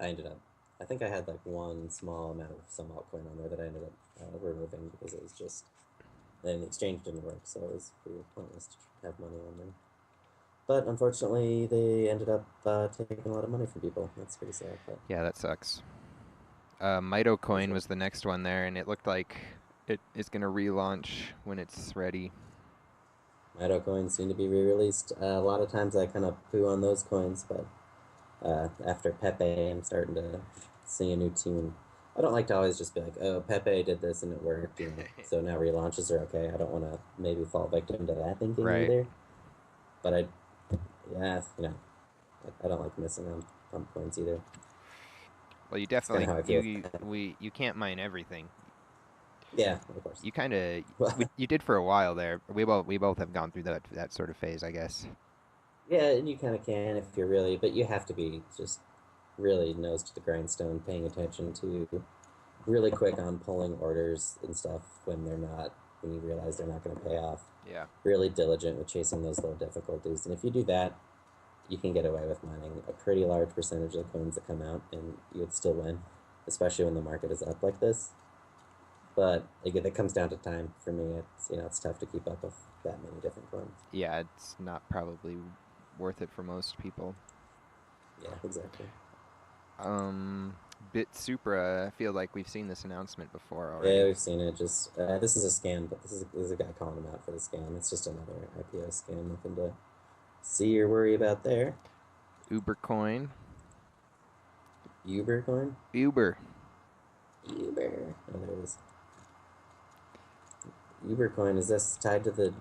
I ended up. I think I had like one small amount of some altcoin on there that I ended up removing because it was just. And the exchange didn't work, so it was pretty pointless to have money on there. But unfortunately, they ended up taking a lot of money from people. That's pretty sad. But Yeah, that sucks. Mitocoin sure. was the next one there, and it looked like it is gonna relaunch when it's ready. Mitocoin seem to be re-released. A lot of times I kind of poo on those coins, but after Pepe, I'm starting to see a new tune. I don't like to always just be like, oh, Pepe did this and it worked, so now relaunches are okay. I don't want to maybe fall victim to that thinking Right. either. But yeah, I don't like missing on pump coins either. Well, you It's kind of definitely how I feel. you can't mine everything. Yeah, of course. You kind of Well, you did for a while there. We both have gone through that sort of phase, I guess. yeah, and you kind of can if you're really, but you have to be just really nose to the grindstone, paying attention to really quick on pulling orders and stuff when you realize they're not going to pay off. Yeah. Really diligent with chasing those low difficulties. And if you do that, you can get away with mining a pretty large percentage of the coins that come out and you would still win, especially when the market is up like this. But again, it comes down to time for me. It's tough to keep up with that many different coins. Yeah, it's not probably worth it for most people. Yeah, exactly. Bit Supra, I feel like we've seen this announcement before Yeah, already. we've seen it. Just this is a scam, but this is a guy calling him out for the scam. It's just another IPO scam. Nothing to see or worry about there. Ubercoin. Ubercoin? Uber. Uber. Oh, there it is. Ubercoin. Is this tied to the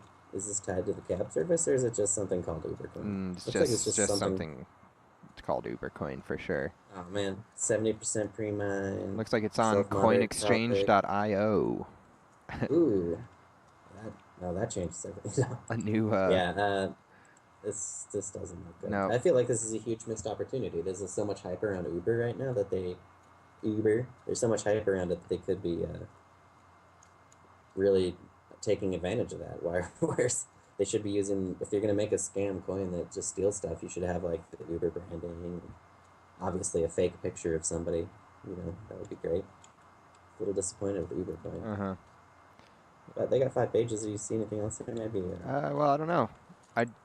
cab service, or is it just something called Ubercoin? It's Looks like it's just just just something. something called Ubercoin for sure. Oh man, 70% pre-mine, Looks like it's on self-moderate topic. coinexchange.io. Ooh, that changes everything. A new Yeah, this doesn't look good. no. I feel like this is a huge missed opportunity. There's so much hype around Uber right now that there's so much hype around it that they could be really taking advantage of that. Whereas they should be using, if you're going to make a scam coin that just steals stuff, you should have like the Uber branding, obviously a fake picture of somebody. That would be great. A little disappointed with Uber coin. Uh-huh. But they got 5 pages. Do you see anything else there? Maybe. Well, I don't know.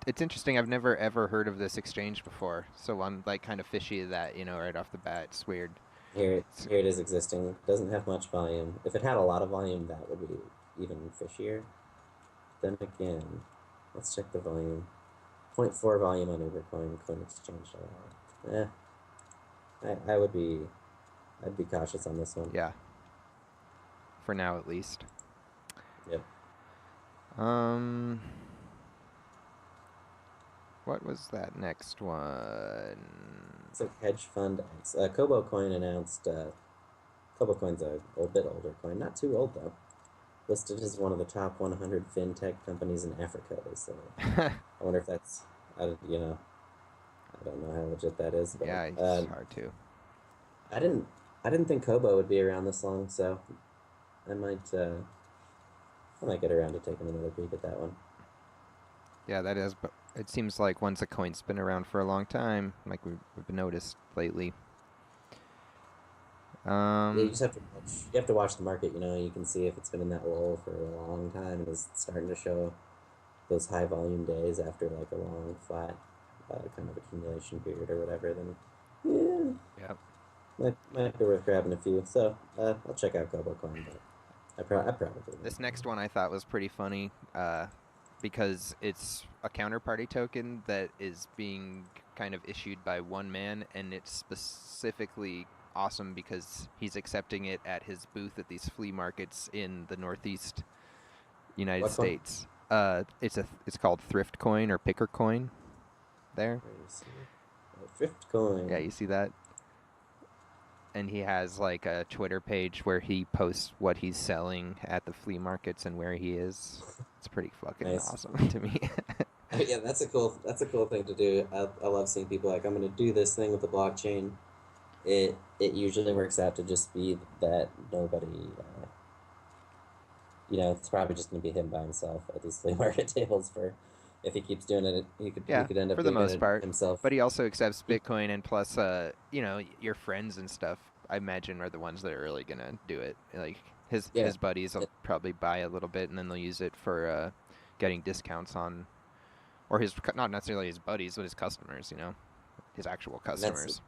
It's interesting. I've never ever heard of this exchange before, so I'm like kind of fishy of that, right off the bat. It's weird. Here it is existing. Doesn't have much volume. If it had a lot of volume, that would be even fishier. Then again, let's check the volume. 0.4 volume on Ubercoin, coin exchange. I'd be cautious on this one. Yeah, for now at least. Yep. What was that next one? It's like hedge fund X. Kobocoin announced. Kobocoin's a bit older coin, not too old though. Listed as one of the top 100 fintech companies in Africa. They say. I wonder if that's. I don't know how legit that is. But, Yeah, it's hard to. I didn't think Kobo would be around this long, so I might get around to taking another peek at that one. Yeah, that is. But it seems like once a coin's been around for a long time, like we've noticed lately. You Um, just have to watch. You have to watch the market. You know, you can see if it's been in that lull for a long time and is starting to show those high volume days after like a long flat kind of accumulation period or whatever. Then yeah, yeah. might be worth grabbing a few. So I'll check out Kobocoin, but I probably This won't. next one I thought was pretty funny because it's a counterparty token that is being kind of issued by one man, and it's specifically awesome because he's accepting it at his booth at these flea markets in the Northeast United What coin? States. It's called Thrift Coin or Pickercoin. There, Where you see it? Thrift coin. yeah, you see that? And he has like a Twitter page where he posts what he's selling at the flea markets and where he is. It's pretty fucking Nice. awesome to me. Yeah, that's a cool thing to do. I love seeing people like I'm gonna do this thing with the blockchain. It usually works out to just be that nobody, it's probably just gonna be him by himself at these flea market tables for, if he keeps doing it, he Yeah, could end up for the doing most it part. himself. But he also accepts He, Bitcoin, and plus, your friends and stuff, I imagine, are the ones that are really gonna do it. Like yeah, his buddies will it, probably buy a little bit, and then they'll use it for getting discounts on, or his not necessarily his buddies, but his customers. His actual and that's customers.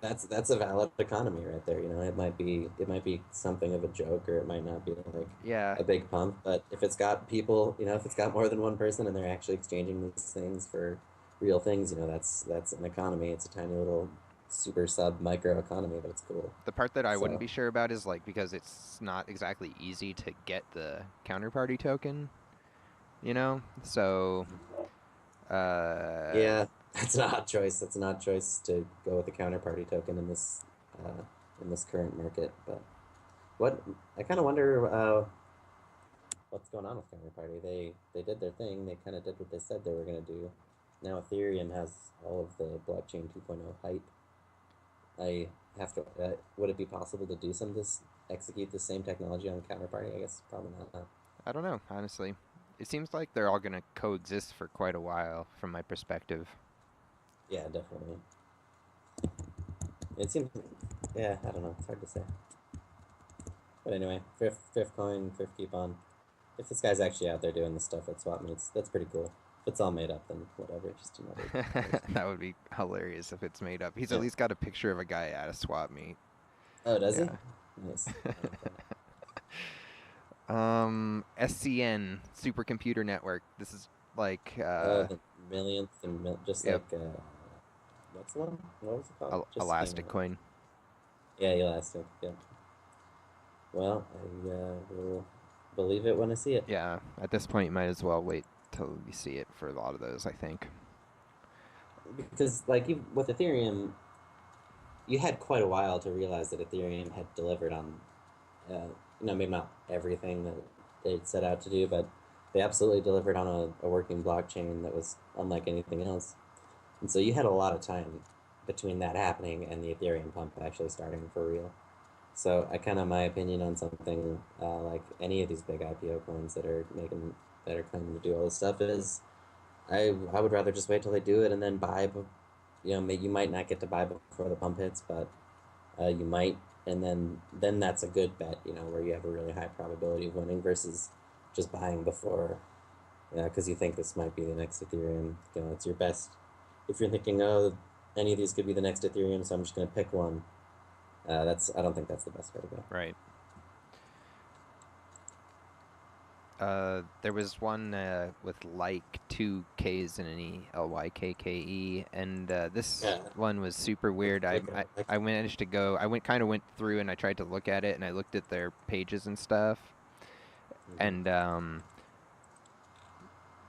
that's a valid economy right there. You know, it might be something of a joke, or it might not be like Yeah, a big pump. But if it's got people, if it's got more than one person and they're actually exchanging these things for real things, that's an economy. It's a tiny little super sub micro economy, but it's cool. the part that I wouldn't So be sure about is like because it's not exactly easy to get the counterparty token. So uh, yeah, that's an odd choice. That's an odd choice to go with the counterparty token in this current market. But what I kind of wonder. What's going on with Counterparty? They did their thing. They kind of did what they said they were going to do. Now Ethereum has all of the blockchain 2.0 hype. I have to. Would it be possible to do some of this, execute the same technology on Counterparty? I guess probably not. Huh? I don't know, honestly. It seems like they're all gonna coexist for quite a while, from my perspective. Yeah, definitely. It seems. Yeah, I don't know. It's hard to say. But anyway, thrift coin, thrift coupon. If this guy's actually out there doing the stuff at swap meets, that's pretty cool. If it's all made up, then whatever. Just another person. That would be hilarious if it's made up. He's at Yeah. least got a picture of a guy at a swap meet. Oh, does he? Yeah. Nice. I like that. SCN Supercomputer Network. This is like Oh, the millionth and just yep, like what's the one? What was it called? Just came Elastic out. Coin. Yeah, Elastic. Yeah. Well, I will believe it when I see it. Yeah, at this point you might as well wait till you see it for a lot of those, I think. Because like with Ethereum, you had quite a while to realize that Ethereum had delivered on, maybe not everything that they'd set out to do, but they absolutely delivered on a working blockchain that was unlike anything else. And so you had a lot of time between that happening and the Ethereum pump actually starting for real. So I kind of my opinion on something like any of these big IPO coins that are claiming to do all this stuff is I would rather just wait till they do it and then buy. You might not get to buy before the pump hits, but you might, and then that's a good bet. Where you have a really high probability of winning versus just buying before. Yeah, because you think this might be the next Ethereum. It's your best. If you're thinking, oh, any of these could be the next Ethereum, so I'm just gonna pick one. I don't think that's the best way to go. Right. There was one with like two K's and an E, Lykke, and this Yeah, one was super weird. I managed to go. I went through and I tried to look at it and I looked at their pages and stuff, mm-hmm. and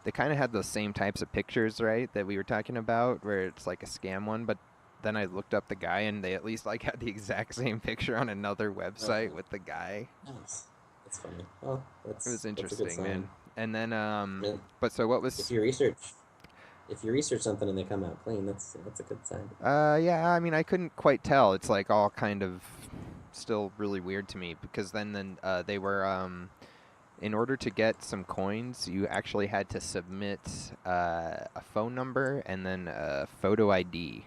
they kind of had those same types of pictures, right, that we were talking about, where it's like a scam one, but. Then I looked up the guy, and they at least like had the exact same picture on another website with the guy. Nice. That's funny. Well, It was that's a good interesting, sign. man. And then, I mean, but so what if was? you research if you research something and they come out clean, that's a good sign. Yeah, I mean, I couldn't quite tell. It's like all kind of still really weird to me because then they were in order to get some coins, you actually had to submit a phone number and then a photo ID.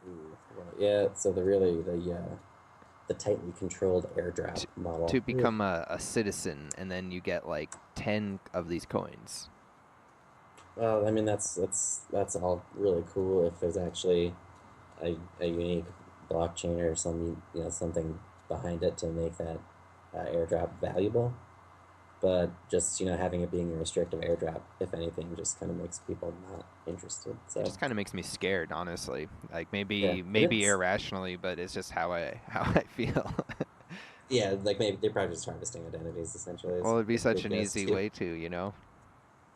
Ooh, well, yeah. So the really the the tightly controlled airdrop model. To become a citizen, and then you get like 10 of these coins. Well, I mean that's all really cool if there's actually a unique blockchain or some something behind it to make that airdrop valuable. But just having it being a restrictive airdrop, if anything, just kind of makes people not interested. It So just kind of makes me scared, honestly. Like yeah, and maybe it's irrationally, but it's just how I feel. yeah, like maybe they're probably just harvesting identities essentially is Well, it'd be a such good an guess easy too. way to, you know.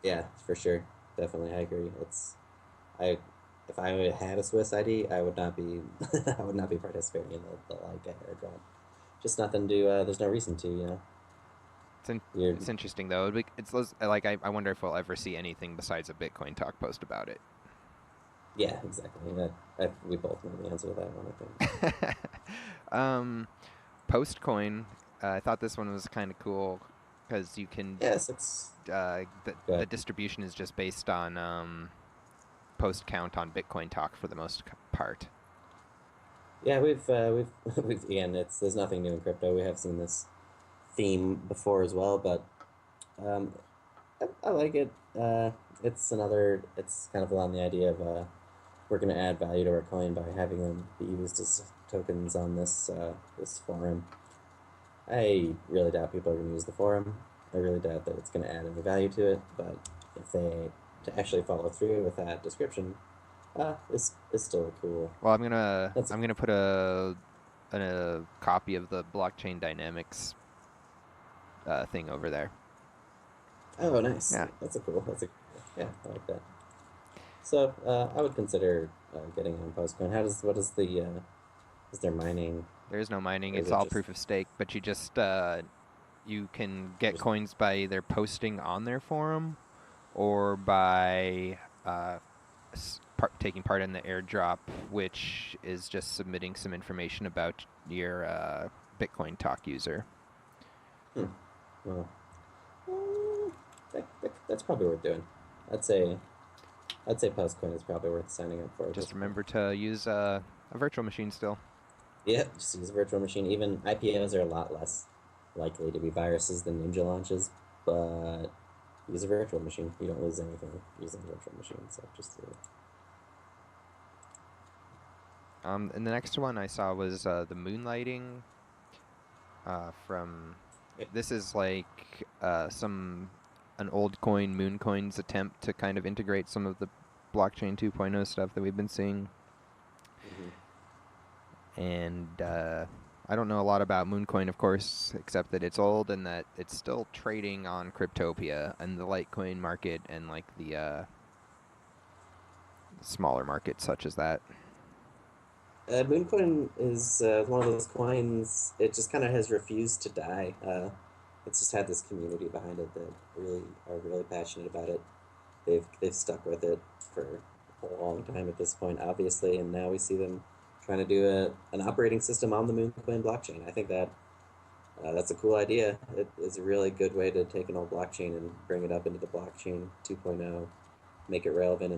Yeah, for sure, definitely, I agree. I if I had a Swiss ID, I would not be I would not be participating in the like airdrop. Just nothing to. There's no reason to. You're It's interesting though. Like I wonder if we'll ever see anything besides a Bitcoin talk post about it. yeah, exactly. We both know the answer to that one, I think. um, Postcoin. I thought this one was kind of cool because you can. Yes, it's The good. distribution is just based on post count on Bitcoin talk for the most part. Yeah, we've again. There's nothing new in crypto. We have seen this theme before as well, but um, I like it. It's kind of along the idea of we're going to add value to our coin by having them be used as tokens on this forum. I really doubt people are going to use the forum. I really doubt that it's going to add any value to it. But if they to actually follow through with that description, it's still a cool. Well, That's a, I'm gonna put a copy of the blockchain dynamics thing over there. oh, nice. Yeah, That's a yeah. I like that. So I would consider getting on Postcoin. What is the is there mining there is no mining. or is It's it all just proof of stake, but you can get just coins by either posting on their forum or by taking part in the airdrop, which is just submitting some information about your Bitcoin talk user. hmm, well, uh, that's probably worth doing. I'd say I'd say Postcoin is probably worth signing up for at Just this point. remember to use a virtual machine still. Yeah, just use a virtual machine. Even IPOs are a lot less likely to be viruses than ninja launches, but use a virtual machine. You don't lose anything using a virtual machine. So just do it. And the next one I saw was the Moonlighting from. This is like an old coin, Mooncoin's attempt to kind of integrate some of the blockchain 2.0 stuff that we've been seeing. Mm-hmm. And I don't know a lot about Mooncoin, of course, except that it's old and that it's still trading on Cryptopia and the Litecoin market and like the smaller markets such as that. Mooncoin is one of those coins. It just kind of has refused to die. It's just had this community behind it that really are really passionate about it. They've stuck with it for a long time at this point, obviously, and now we see them trying to do an operating system on the Mooncoin blockchain. I think that's a cool idea. It is a really good way to take an old blockchain and bring it up into the blockchain 2.0, make it relevant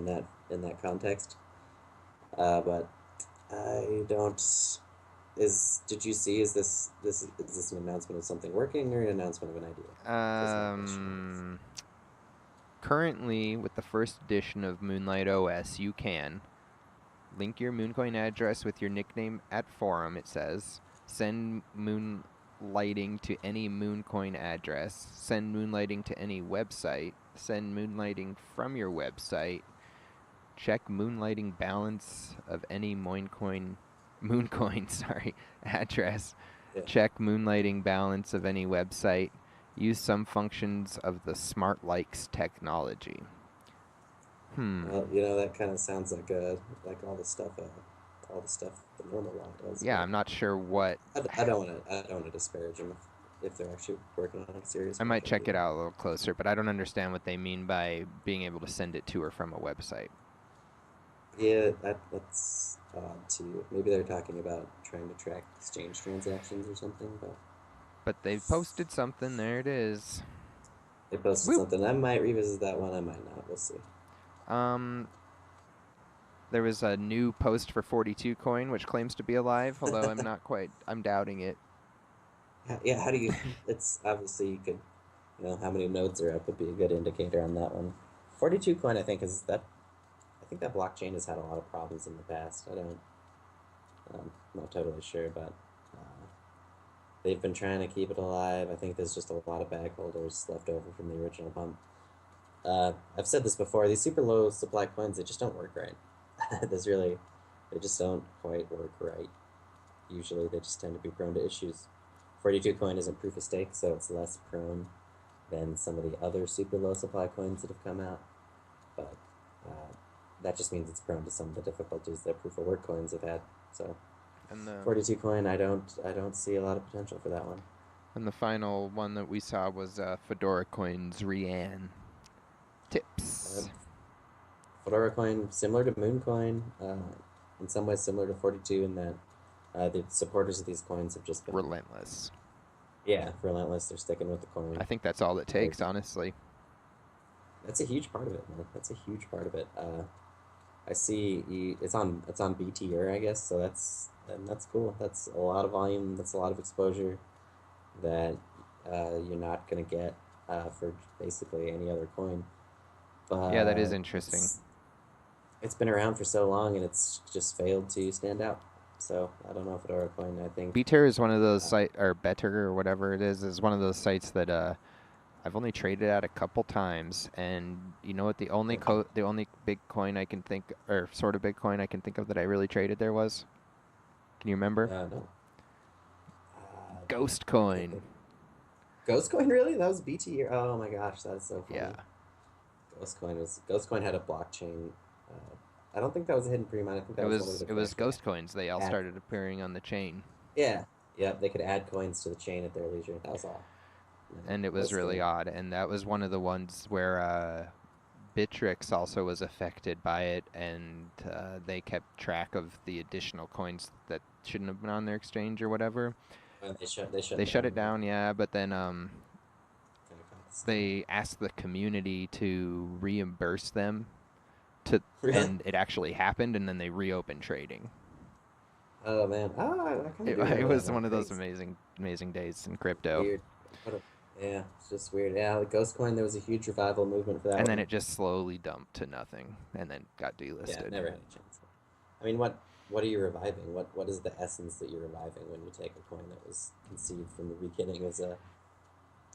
in that context. But I don't. Did you see? Is this an announcement of something working or an announcement of an idea? That's my question. Currently, with the first edition of Moonlight OS, you can link your Mooncoin address with your nickname at forum, it says. Send Moonlighting to any Mooncoin address. Send Moonlighting to any website. Send Moonlighting from your website. Check Moonlighting balance of any Mooncoin, sorry, address. Yeah. Check Moonlighting balance of any website. Use some functions of the Smart Likes technology. Well, that kind of sounds like all the stuff the normal law does. Yeah, But I'm not sure what. I don't want to disparage them if they're actually working on a serious I might project. check it out a little closer, but I don't understand what they mean by being able to send it to or from a website. Yeah, that's odd too. Maybe they're talking about trying to track exchange transactions or something. But But they posted something. There it is. they posted Woo! something. I might revisit that one. I might not. We'll see. Um, There was a new post for 42coin, which claims to be alive, although I'm not quite. I'm doubting it. Yeah, how do you? It's obviously you could, how many nodes are up would be a good indicator on that one. 42 coin, I think, is that. I think that blockchain has had a lot of problems in the past. I'm not totally sure, but they've been trying to keep it alive. I think there's just a lot of bag holders left over from the original pump. I've said this before. These super low supply coins, they just don't work right. They just don't quite work right. Usually, they just tend to be prone to issues. 42 coin isn't proof of stake, so it's less prone than some of the other super low supply coins that have come out. But that just means it's prone to some of the difficulties that proof of work coins have had. So, And the 42 coin, I don't see a lot of potential for that one. and the final one that we saw was Fedora Coin's Rian. Tips. Fedora coin, similar to Mooncoin, in some ways similar to 42 in that the supporters of these coins have just been Relentless. Yeah, relentless. They're sticking with the coin. I think that's all it takes, honestly. That's a huge part of it, man. That's a huge part of it. I see it's on BTR, I guess. So that's cool. That's a lot of volume. That's a lot of exposure that you're not gonna get for basically any other coin. But Yeah, that is interesting. It's been around for so long, and it's just failed to stand out. So I don't know if Fedora coin. I think Better is one of those sites, or Better or whatever it is one of those sites that I've only traded at a couple times, and you know what? The only big coin I can think, or sort of big coin I can think of that I really traded there was. Can you remember? no. Ghost Coin. Ghost coin, really? That was BT. Oh my gosh, that's so funny. Yeah. Ghost coin had a blockchain. I don't think that was a hidden pre-mine. I think that was one of the It was first Ghost Coins. They all started appearing on the chain. Yeah, yeah. They could add coins to the chain at their leisure. That was all. And it was really odd. And that was one of the ones where Bitrix also was affected by it, and they kept track of the additional coins that shouldn't have been on their exchange or whatever. They shut it down, yeah. But then they asked the community to reimburse them, and it actually happened. And then they reopened trading. Oh man! It was one of those amazing days in crypto. Weird. Yeah, it's just weird. Yeah, the Ghost Coin, there was a huge revival movement for that. And then it just slowly dumped to nothing, and then got delisted. Yeah, never had a chance. I mean, what are you reviving? What is the essence that you're reviving when you take a coin that was conceived from the beginning as a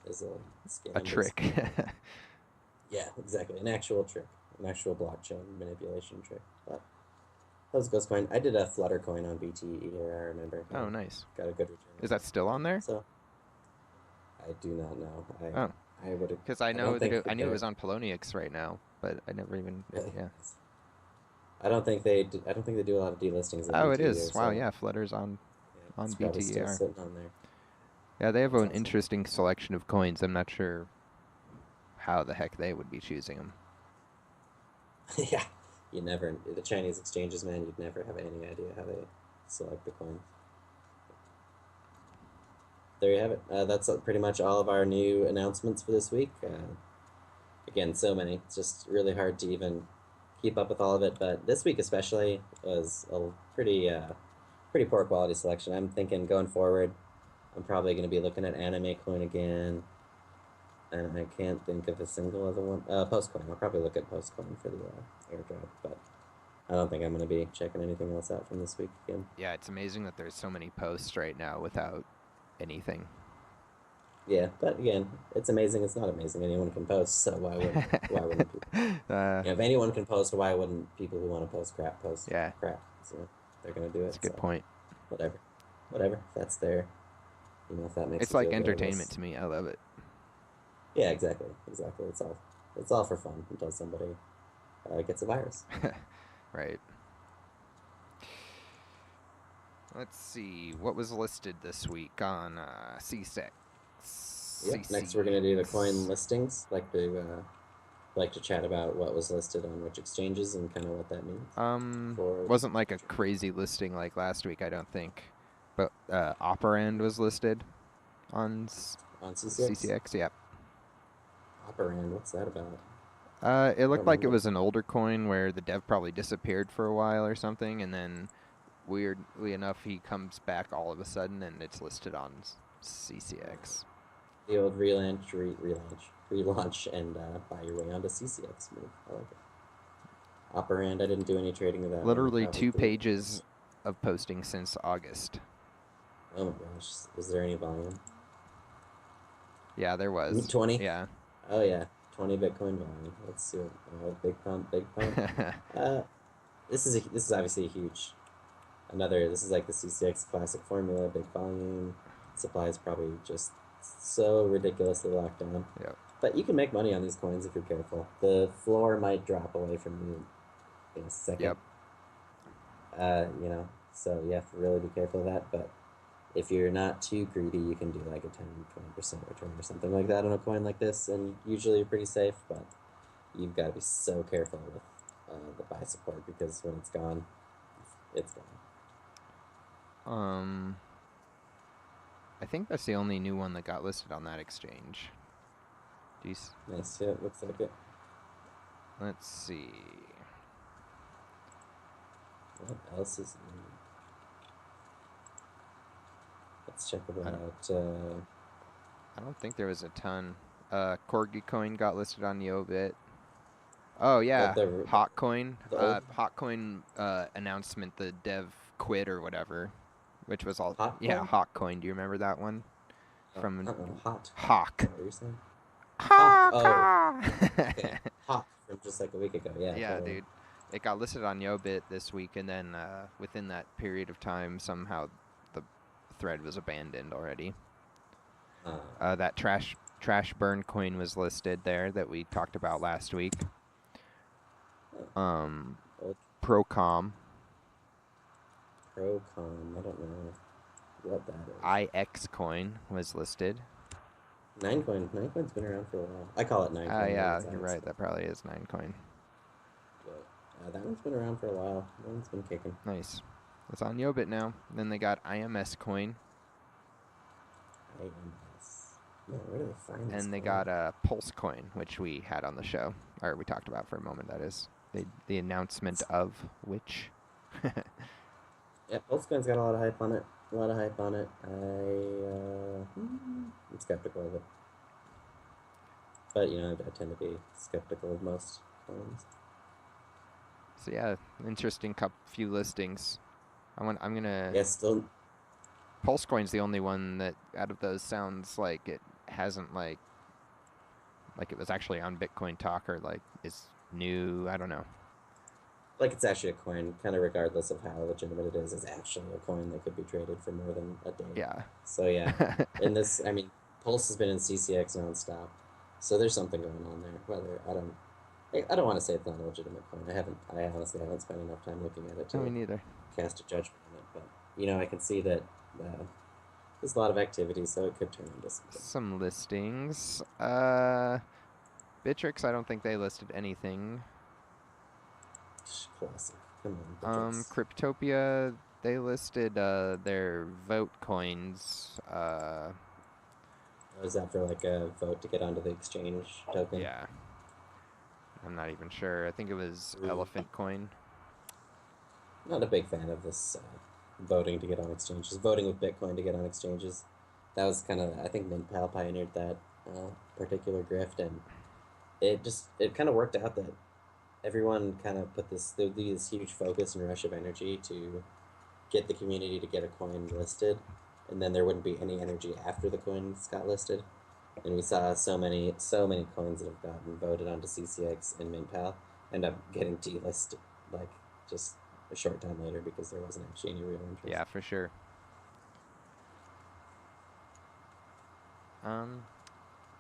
scam? A trick. Yeah, exactly. An actual trick, an actual blockchain manipulation trick. But that was Ghost Coin. I did a Flutter coin on BTE here. I remember. Oh, nice. Got a good return. Is that still on there? So I do not know. I would have, because I know that I knew it was on Poloniex right now, but I never even. Really? Yeah. I don't think they do a lot of delistings. Oh, it is. Wow, yeah, Flutter's on BTER. Still sitting on there. Yeah, they have an interesting selection of coins. I'm not sure how the heck they would be choosing them. Yeah, the Chinese exchanges, man, you'd never have any idea how they select the coins. There you have it. That's pretty much all of our new announcements for this week. Again, so many. It's just really hard to even keep up with all of it. But this week especially was a pretty poor quality selection. I'm thinking going forward, I'm probably going to be looking at AnimeCoin again. And I can't think of a single other one. Postcoin. I'll probably look at Postcoin for the airdrop. But I don't think I'm going to be checking anything else out from this week again. Yeah, it's amazing that there's so many posts right now without anything. Yeah, but again, it's amazing. It's not amazing. Anyone can post, so why wouldn't people? If anyone can post, why wouldn't people who want to post crap post crap? So they're gonna do it. That's a good point. Whatever. If that's their, if that makes it's like entertainment to me. I love it. Yeah, exactly. It's all for fun until somebody gets a virus. Right. Let's see what was listed this week on C-cex. Yep. Next, we're gonna do the coin listings. Like to chat about what was listed on which exchanges and kind of what that means. Wasn't like a crazy listing like last week, I don't think. But Operand was listed on C-cex. C-cex. Yep. Operand, what's that about? It I don't looked like it remember. was an older coin where the dev probably disappeared for a while or something, and then weirdly enough, he comes back all of a sudden, and it's listed on C-cex. The old relaunch, and buy your way onto C-cex move. I like it. Operand, I didn't do any trading of that one. Literally 2 Probably. pages of posting since August. Oh my gosh, is there any volume? Yeah, there was. 20? Yeah. Oh yeah, 20 Bitcoin volume. Let's see. Big pump, big pump. Uh, this is obviously a huge. This is like the C-cex classic formula, big volume. Supply is probably just so ridiculously locked down. Yep. But you can make money on these coins if you're careful. The floor might drop away from you in a second. Yep. So you have to really be careful of that. But if you're not too greedy, you can do like a 10-20% return or something like that on a coin like this, and usually you're pretty safe. But you've got to be so careful with the buy support, because when it's gone, it's gone. I think that's the only new one that got listed on that exchange. Nice, yeah, it looks like it. Let's see. What else is new? Let's check about. I don't think there was a ton. Corgi coin got listed on Yobit. Oh yeah, Hotcoin. Hotcoin announcement, the dev quit or whatever, which was all. Hotcoin? Yeah, Hotcoin. Do you remember that one? From Hot. Hawk. What were you saying? Hawk. Oh. Okay. Hawk from just like a week ago. Yeah. Yeah, totally. dude. It got listed on Yobit this week, and then within that period of time, somehow the thread was abandoned already. That trash burn coin was listed there that we talked about last week. Procom. Procom. I don't know what that is. IOcoin was listed. Ninecoin's been around for a while. I call it Ninecoin. Yeah, you're right. That probably is Ninecoin. But that one's been around for a while. That one's been kicking. Nice. It's on Yobit now. Then they got IMScoin. IMS. Man, where do they find this? And they got Postcoin, which we had on the show, or we talked about for a moment. That is the announcement of which. Yeah, Postcoin's got a lot of hype on it. I'm skeptical of it. But, I tend to be skeptical of most coins. So, yeah, interesting few listings. I'm going to... Yeah, still... Pulsecoin's the only one that, out of those, sounds like it hasn't, like it was actually on Bitcoin Talk, or, is new. I don't know. Like, it's actually a coin, kind of regardless of how legitimate it is. It's actually a coin that could be traded for more than a day. Yeah. So, yeah. In this, Pulse has been in C-cex nonstop. So there's something going on there. Whether, I don't want to say it's not a legitimate coin. I honestly haven't spent enough time looking at it to me neither. Cast a judgment on it. But, I can see that there's a lot of activity, so it could turn into something. Some listings. Bitrix, I don't think they listed anything. Classic. Come on, Bitrix. Cryptopia, they listed their vote coins. Was that for like a vote to get onto the exchange token? Yeah. I'm not even sure. I think it was Elephant Coin. Not a big fan of this voting to get on exchanges. Voting with Bitcoin to get on exchanges. That was kind of, I think MintPal pioneered that particular grift, and it kind of worked out that everyone kind of put this huge focus and rush of energy to get the community to get a coin listed, and then there wouldn't be any energy after the coins got listed. And we saw so many coins that have gotten voted onto C-cex and MintPal end up getting delisted, like just a short time later, because there wasn't actually any real interest. Yeah, for sure.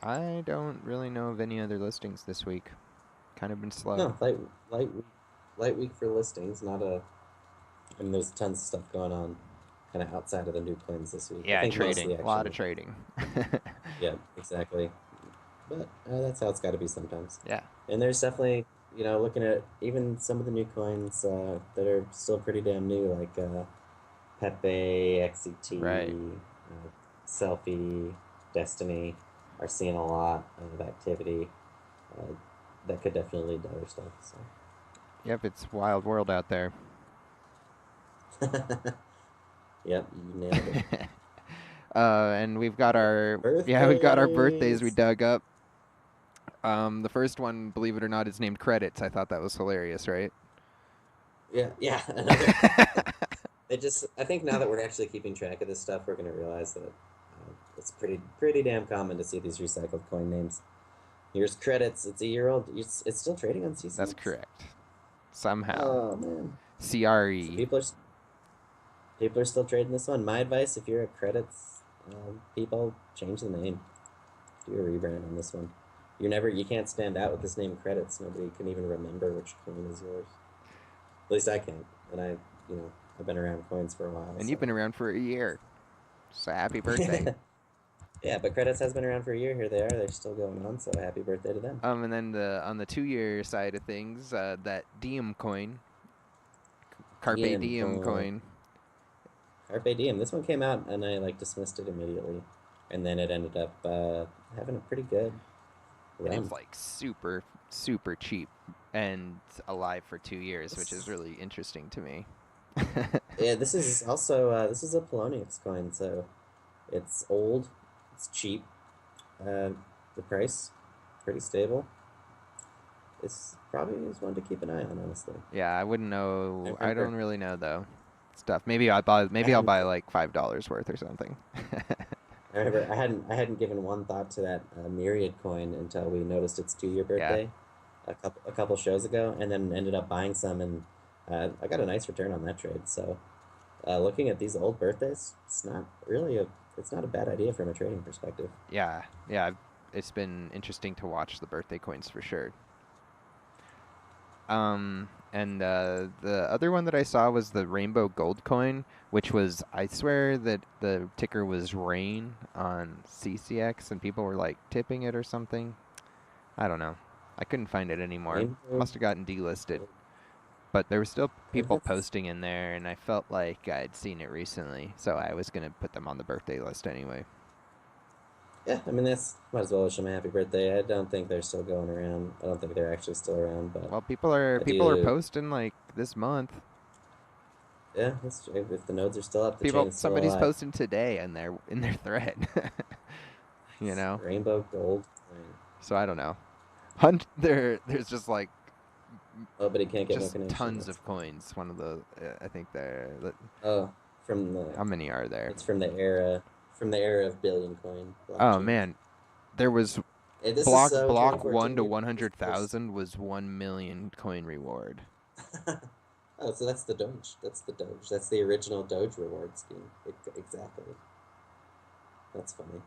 I don't really know of any other listings this week. Kind of been slow. No, light week for listings. There's tons of stuff going on, kind of outside of the new coins this week. Yeah, trading. A lot of trading. Yeah, exactly. But that's how it's got to be sometimes. Yeah. And there's definitely, looking at even some of the new coins that are still pretty damn new, like Pepe, XCT, right. Selfie, Destiny, are seeing a lot of activity. that could definitely lead to other stuff. So. Yep, it's wild world out there. Yep, you nailed it. And we've got our birthdays we Birthdays. dug up. The first one, believe it or not, is named Credits. I thought that was hilarious, right? Yeah, yeah. Another. I think now that we're actually keeping track of this stuff, we're gonna realize that it's pretty damn common to see these recycled coin names. Here's Credits. It's a year old. It's still trading on C-cex. That's correct. Somehow. Oh man. So CRE. people are still trading this one. My advice, if you're at Credits, people, change the name. Do a rebrand on this one. You can't stand out with this name Credits. Nobody can even remember which coin is yours. At least I can't. And I've been around coins for a while. And you've been around for a year. So happy birthday. Yeah, but Credits has been around for a year. Here they are. They're still going on. So happy birthday to them. And then on the 2-year side of things, that Diem coin, Carpe Diem coin. Carpe Diem. This one came out and I dismissed it immediately, and then it ended up having a pretty good run. And it's like super super cheap and alive for 2 years, which is really interesting to me. Yeah, this is also this is a Polonius coin, so it's old, it's cheap, the price pretty stable. It's probably is one to keep an eye on, honestly. Yeah, I wouldn't know. I don't really know though. Stuff. Maybe I'll buy like $5 worth or something. I remember I hadn't given one thought to that Myriad coin until we noticed its 2-year birthday a couple shows ago, and then ended up buying some, and I got a nice return on that trade. So looking at these old birthdays, it's not a bad idea from a trading perspective. Yeah, it's been interesting to watch the birthday coins for sure. And the other one that I saw was the Rainbow Gold coin, which was, I swear that the ticker was RAIN on C-cex, and people were like tipping it or something. I don't know. I couldn't find it anymore. Must have gotten delisted. But there were still people posting in there, and I felt like I'd seen it recently, so I was going to put them on the birthday list anyway. Yeah, I mean, might as well wish them a happy birthday. I don't think they're still going around. I don't think they're actually still around, but well, people are posting like this month. Yeah, that's true. If the nodes are still up, the chain is still somebody's alive. posting today in their thread. You know, Rainbow Gold. So I don't know. There's just like but he can't get just no connection. tons of coins. One of the I think they're. From the. How many are there? It's from the era of billion coin. Oh man, there was block 1 to 100,000 was 1 million coin reward. Oh, so that's the Doge. That's the original Doge reward scheme. Exactly. That's funny.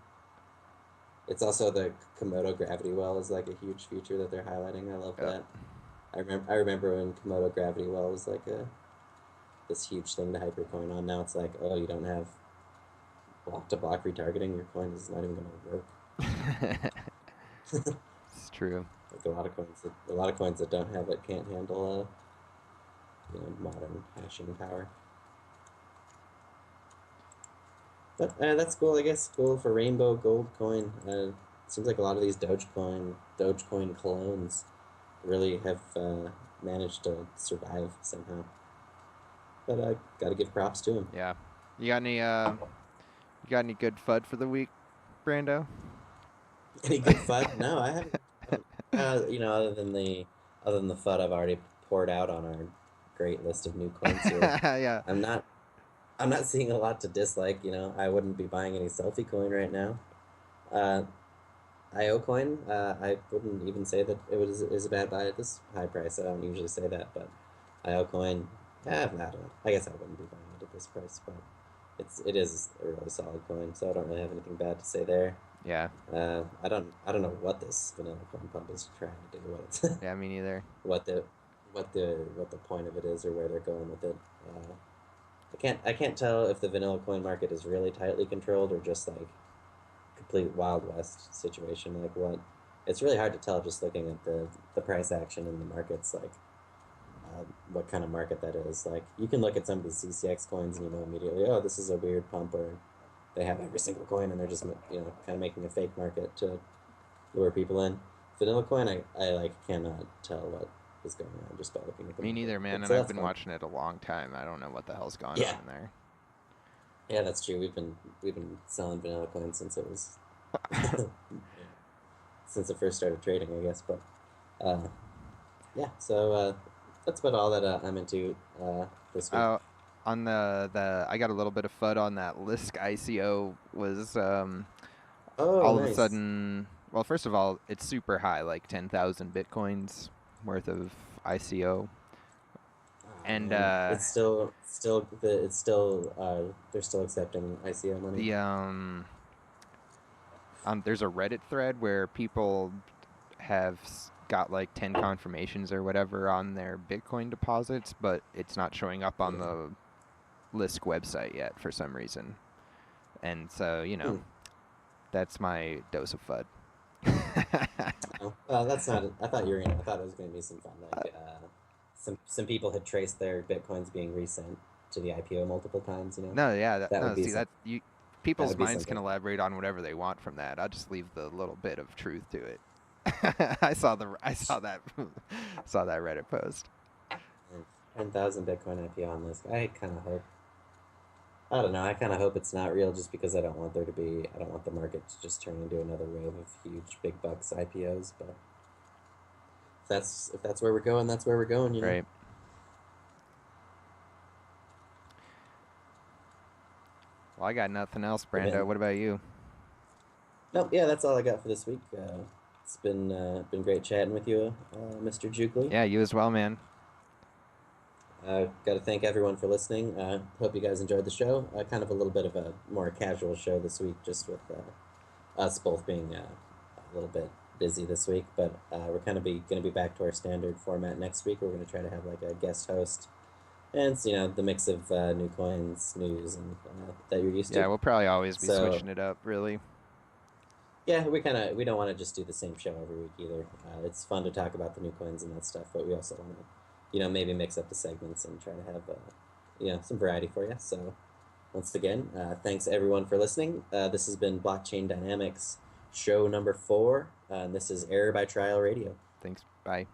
It's also the Komodo gravity well is like a huge feature that they're highlighting. I love that. I remember when Komodo gravity well was like this huge thing to hypercoin on. Now it's like, oh, you don't have block-to-block retargeting. Your coin is not even going to work. It's true. Like a lot of coins that don't have it can't handle modern hashing power. But that's cool, I guess. Cool for Rainbow Gold coin. Seems like a lot of these Dogecoin clones really have managed to survive somehow. But I gotta give props to them. Yeah. You got any good FUD for the week, Brando? Any good FUD? No, I haven't. Other than the FUD I've already poured out on our great list of new coins here. Yeah. I'm not seeing a lot to dislike. I wouldn't be buying any Selfie coin right now. IOcoin, I wouldn't even say that it is a bad buy at this high price. I don't usually say that, but IOcoin, I don't know. I guess I wouldn't be buying it at this price, but it is a really solid coin, so I don't really have anything bad to say there. Yeah. I don't know what this vanilla coin pump is trying to do. What it's yeah, me neither. What the point of it is or where they're going with it. I can't tell if the vanilla coin market is really tightly controlled or just like complete Wild West situation. Like what? It's really hard to tell just looking at the price action in the markets. Like what kind of market that is. Like you can look at some of these C-cex coins and immediately, oh, this is a weird pump, or they have every single coin and they're just kind of making a fake market to lure people in. Vanilla Coin, I like cannot tell what is going on just by looking at the Me market. neither, man. But, And so I've that's been fun. watching it a long time. I don't know what the hell's going on Yeah, in there. yeah, that's true. We've been selling Vanilla Coin since it was yeah, since it first started trading, I guess. But uh, yeah, so that's about all that I'm into this week. Uh, on the I got a little bit of FUD on that Lisk ICO was Oh, all of a nice. sudden. Well, first of all, it's super high, like 10,000 bitcoins worth of ICO, Oh and man, it's still they're still accepting ICO money. the there's a Reddit thread where people have got like 10 confirmations or whatever on their Bitcoin deposits, but it's not showing up on Yeah. the Lisk website yet for some reason. And so, Hmm. that's my dose of FUD. Oh, that's not. I thought you were gonna. I thought it was gonna be some fun. Like, some people had traced their bitcoins being resent to the IPO multiple times. No, yeah, That would no. be See some. that you That people's would be minds can something fun. elaborate on whatever they want from that. I'll just leave the little bit of truth to it. I saw that saw that Reddit post. And 10,000 Bitcoin IPO on this. I kind of hope. I don't know. I kind of hope it's not real, just because I don't want there to be. I don't want the market to just turn into another wave of huge big bucks IPOs. But if that's where we're going, that's where we're going. Right. Well, I got nothing else, But Brando. man, What about you? nope. Yeah, that's all I got for this week. It's been great chatting with you, Mr. Jukely. Yeah, you as well, man. Got to thank everyone for listening. Hope you guys enjoyed the show. Kind of a little bit of a more casual show this week, just with us both being a little bit busy this week. But we're kind of going to be back to our standard format next week. We're going to try to have like a guest host, and the mix of new coins, news, and that you're used Yeah, to. we'll probably always be So switching it up, really. yeah, we don't want to just do the same show every week either. It's fun to talk about the new coins and that stuff, but we also want to, maybe mix up the segments and try to have, some variety for you. So once again, thanks everyone for listening. This has been Blockchain Dynamics show number 4, and this is Error by Trial Radio. Thanks. Bye.